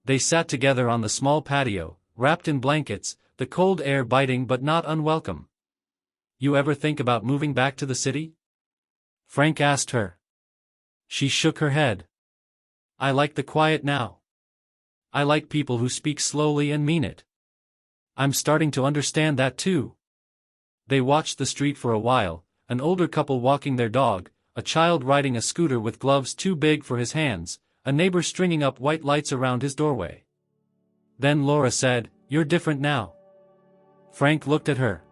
They sat together on the small patio, wrapped in blankets, the cold air biting but not unwelcome. "You ever think about moving back to the city?" Frank asked her. She shook her head. "I like the quiet now. I like people who speak slowly and mean it." "I'm starting to understand that too." They watched the street for a while, an older couple walking their dog, a child riding a scooter with gloves too big for his hands, a neighbor stringing up white lights around his doorway. Then Laura said, "You're different now." Frank looked at her.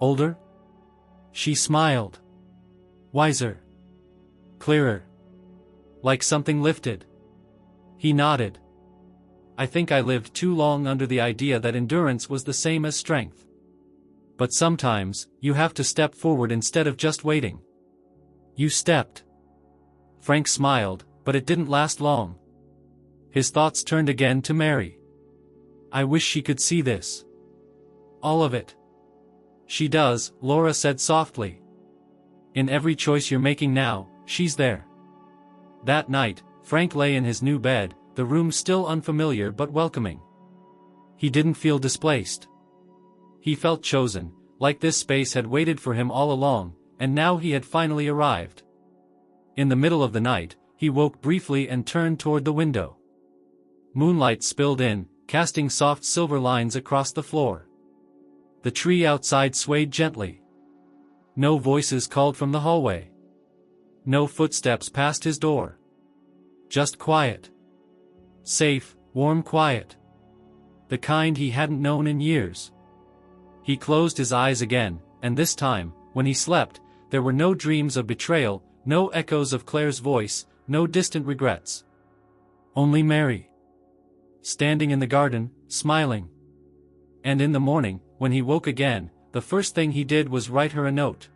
"Older?" She smiled. "Wiser. Clearer. Like something lifted." He nodded. "I think I lived too long under the idea that endurance was the same as strength. But sometimes, you have to step forward instead of just waiting." "You stepped." Frank smiled, but it didn't last long. His thoughts turned again to Mary. "I wish she could see this. All of it." "She does," Laura said softly. "In every choice you're making now, she's there." That night, Frank lay in his new bed, the room still unfamiliar but welcoming. He didn't feel displaced. He felt chosen, like this space had waited for him all along, and now he had finally arrived. In the middle of the night, he woke briefly and turned toward the window. Moonlight spilled in, casting soft silver lines across the floor. The tree outside swayed gently. No voices called from the hallway. No footsteps past his door. Just quiet. Safe, warm quiet. The kind he hadn't known in years. He closed his eyes again, and this time, when he slept, there were no dreams of betrayal, no echoes of Claire's voice, no distant regrets. Only Mary. Standing in the garden, smiling. And in the morning, when he woke again, the first thing he did was write her a note.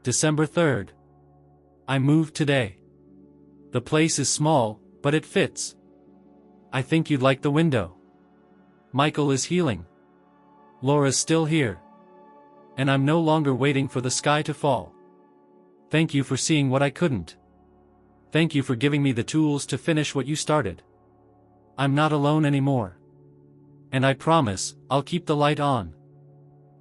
December 3rd. I moved today. The place is small, but it fits. I think you'd like the window. Michael is healing. Laura's still here. And I'm no longer waiting for the sky to fall. Thank you for seeing what I couldn't. Thank you for giving me the tools to finish what you started. I'm not alone anymore. And I promise, I'll keep the light on.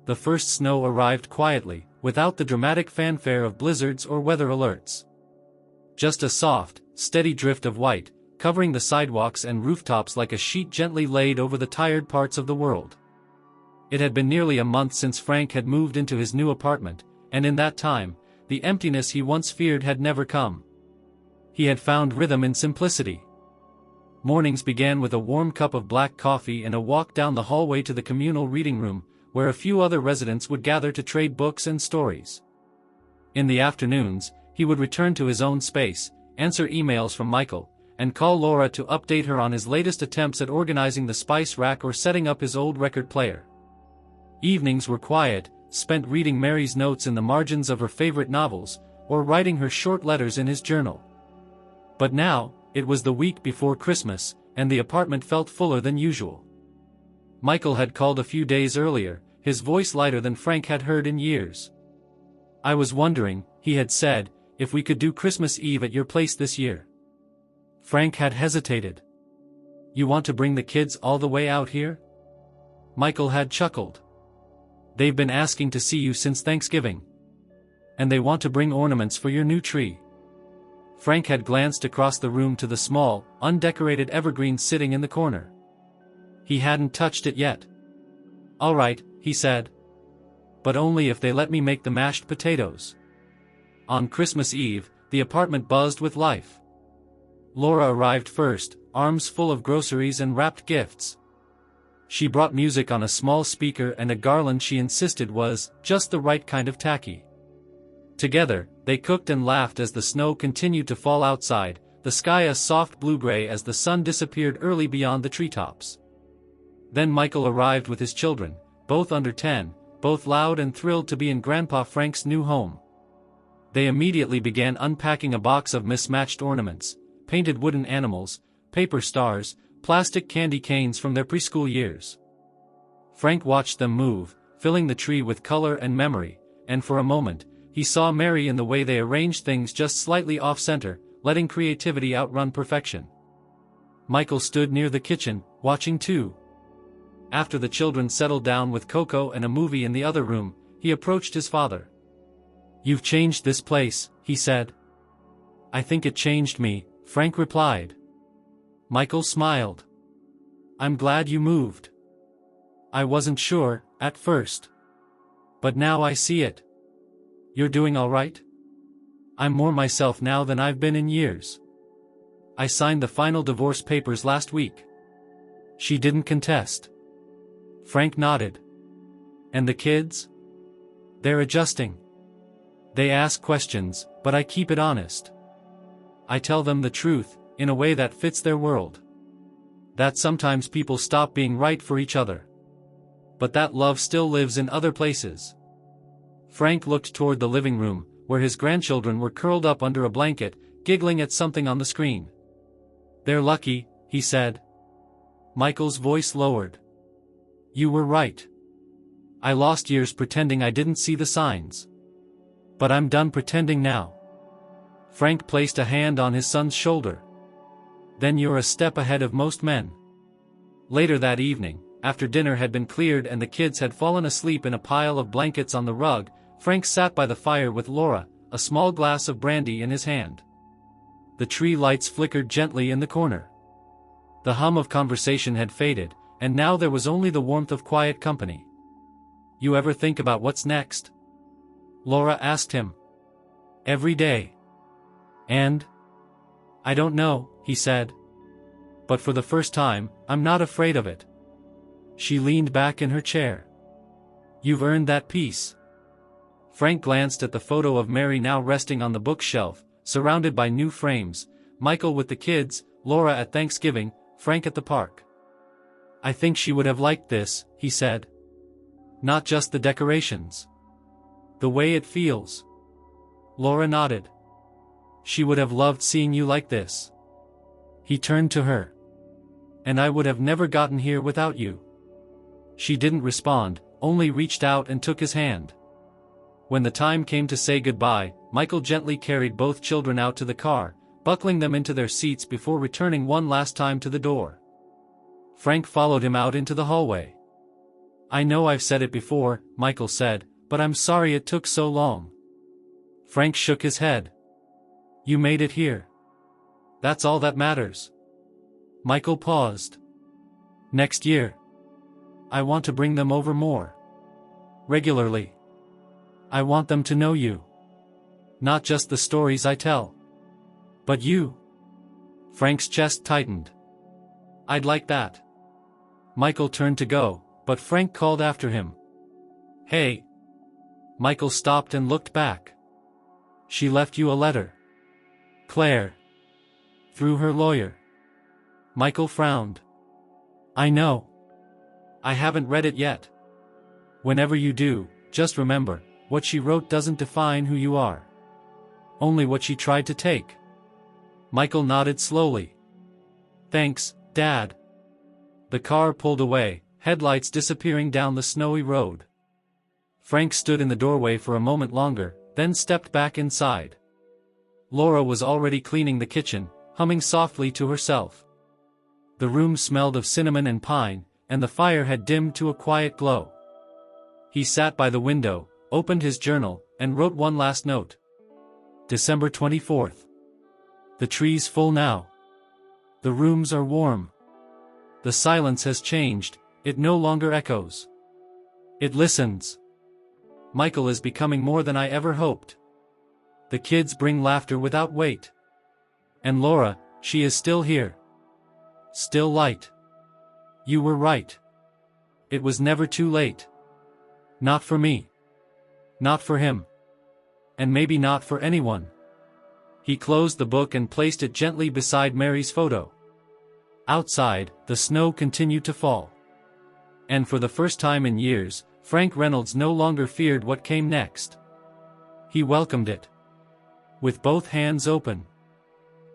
The first snow arrived quietly, without the dramatic fanfare of blizzards or weather alerts. Just a soft, steady drift of white, covering the sidewalks and rooftops like a sheet gently laid over the tired parts of the world. It had been nearly a month since Frank had moved into his new apartment, and in that time, the emptiness he once feared had never come. He had found rhythm in simplicity. Mornings began with a warm cup of black coffee and a walk down the hallway to the communal reading room, where a few other residents would gather to trade books and stories. In the afternoons, he would return to his own space, answer emails from Michael, and call Laura to update her on his latest attempts at organizing the spice rack or setting up his old record player. Evenings were quiet, spent reading Mary's notes in the margins of her favorite novels, or writing her short letters in his journal. But now, it was the week before Christmas, and the apartment felt fuller than usual. Michael had called a few days earlier, his voice lighter than Frank had heard in years. "I was wondering," he had said, "if we could do Christmas Eve at your place this year." Frank had hesitated. "You want to bring the kids all the way out here?" Michael had chuckled. "They've been asking to see you since Thanksgiving. And they want to bring ornaments for your new tree." Frank had glanced across the room to the small, undecorated evergreen sitting in the corner. He hadn't touched it yet. "All right," he said. "But only if they let me make the mashed potatoes." On Christmas Eve, the apartment buzzed with life. Laura arrived first, arms full of groceries and wrapped gifts. She brought music on a small speaker and a garland she insisted was just the right kind of tacky. Together, they cooked and laughed as the snow continued to fall outside, the sky a soft blue-gray as the sun disappeared early beyond the treetops. Then Michael arrived with his children, both under 10, both loud and thrilled to be in Grandpa Frank's new home. They immediately began unpacking a box of mismatched ornaments, painted wooden animals, paper stars, plastic candy canes from their preschool years. Frank watched them move, filling the tree with color and memory, and for a moment, he saw Mary in the way they arranged things just slightly off-center, letting creativity outrun perfection. Michael stood near the kitchen, watching too. After the children settled down with Coco and a movie in the other room, he approached his father. "You've changed this place," he said. "I think it changed me," Frank replied. Michael smiled. "I'm glad you moved. I wasn't sure, at first. But now I see it. You're doing all right?" "I'm more myself now than I've been in years. I signed the final divorce papers last week." "She didn't contest?" Frank nodded. "And the kids?" "They're adjusting. They ask questions, but I keep it honest. I tell them the truth, in a way that fits their world. That sometimes people stop being right for each other. But that love still lives in other places." Frank looked toward the living room, where his grandchildren were curled up under a blanket, giggling at something on the screen. "They're lucky," he said. Michael's voice lowered. "You were right. I lost years pretending I didn't see the signs. But I'm done pretending now." Frank placed a hand on his son's shoulder. "Then you're a step ahead of most men." Later that evening, after dinner had been cleared and the kids had fallen asleep in a pile of blankets on the rug, Frank sat by the fire with Laura, a small glass of brandy in his hand. The tree lights flickered gently in the corner. The hum of conversation had faded, and now there was only the warmth of quiet company. "You ever think about what's next?" Laura asked him. "Every day. And? I don't know," he said. "But for the first time, I'm not afraid of it." She leaned back in her chair. "You've earned that peace." Frank glanced at the photo of Mary now resting on the bookshelf, surrounded by new frames, Michael with the kids, Laura at Thanksgiving, Frank at the park. "I think she would have liked this," he said. "Not just the decorations. The way it feels." Laura nodded. "She would have loved seeing you like this." He turned to her. "And I would have never gotten here without you." She didn't respond, only reached out and took his hand. When the time came to say goodbye, Michael gently carried both children out to the car, buckling them into their seats before returning one last time to the door. Frank followed him out into the hallway. "I know I've said it before," Michael said, "but I'm sorry it took so long." Frank shook his head. "You made it here. That's all that matters." Michael paused. "Next year. I want to bring them over more. Regularly. I want them to know you. Not just the stories I tell. But you." Frank's chest tightened. "I'd like that." Michael turned to go, but Frank called after him. "Hey." Michael stopped and looked back. "She left you a letter. Claire. Through her lawyer. Michael frowned. I know. I haven't read it yet. Whenever you do, just remember, what she wrote doesn't define who you are. Only what she tried to take. Michael nodded slowly. Thanks, Dad. The car pulled away, headlights disappearing down the snowy road. Frank stood in the doorway for a moment longer, then stepped back inside. Laura was already cleaning the kitchen, humming softly to herself. The room smelled of cinnamon and pine, and the fire had dimmed to a quiet glow. He sat by the window, opened his journal, and wrote one last note. December 24th. The tree's full now. The rooms are warm. The silence has changed, it no longer echoes. It listens. Michael is becoming more than I ever hoped. The kids bring laughter without weight. And Laura, she is still here. Still light. You were right. It was never too late. Not for me. Not for him. And maybe not for anyone. He closed the book and placed it gently beside Mary's photo. Outside, the snow continued to fall. And for the first time in years, Frank Reynolds no longer feared what came next. He welcomed it. With both hands open.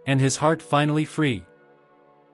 And his heart finally free.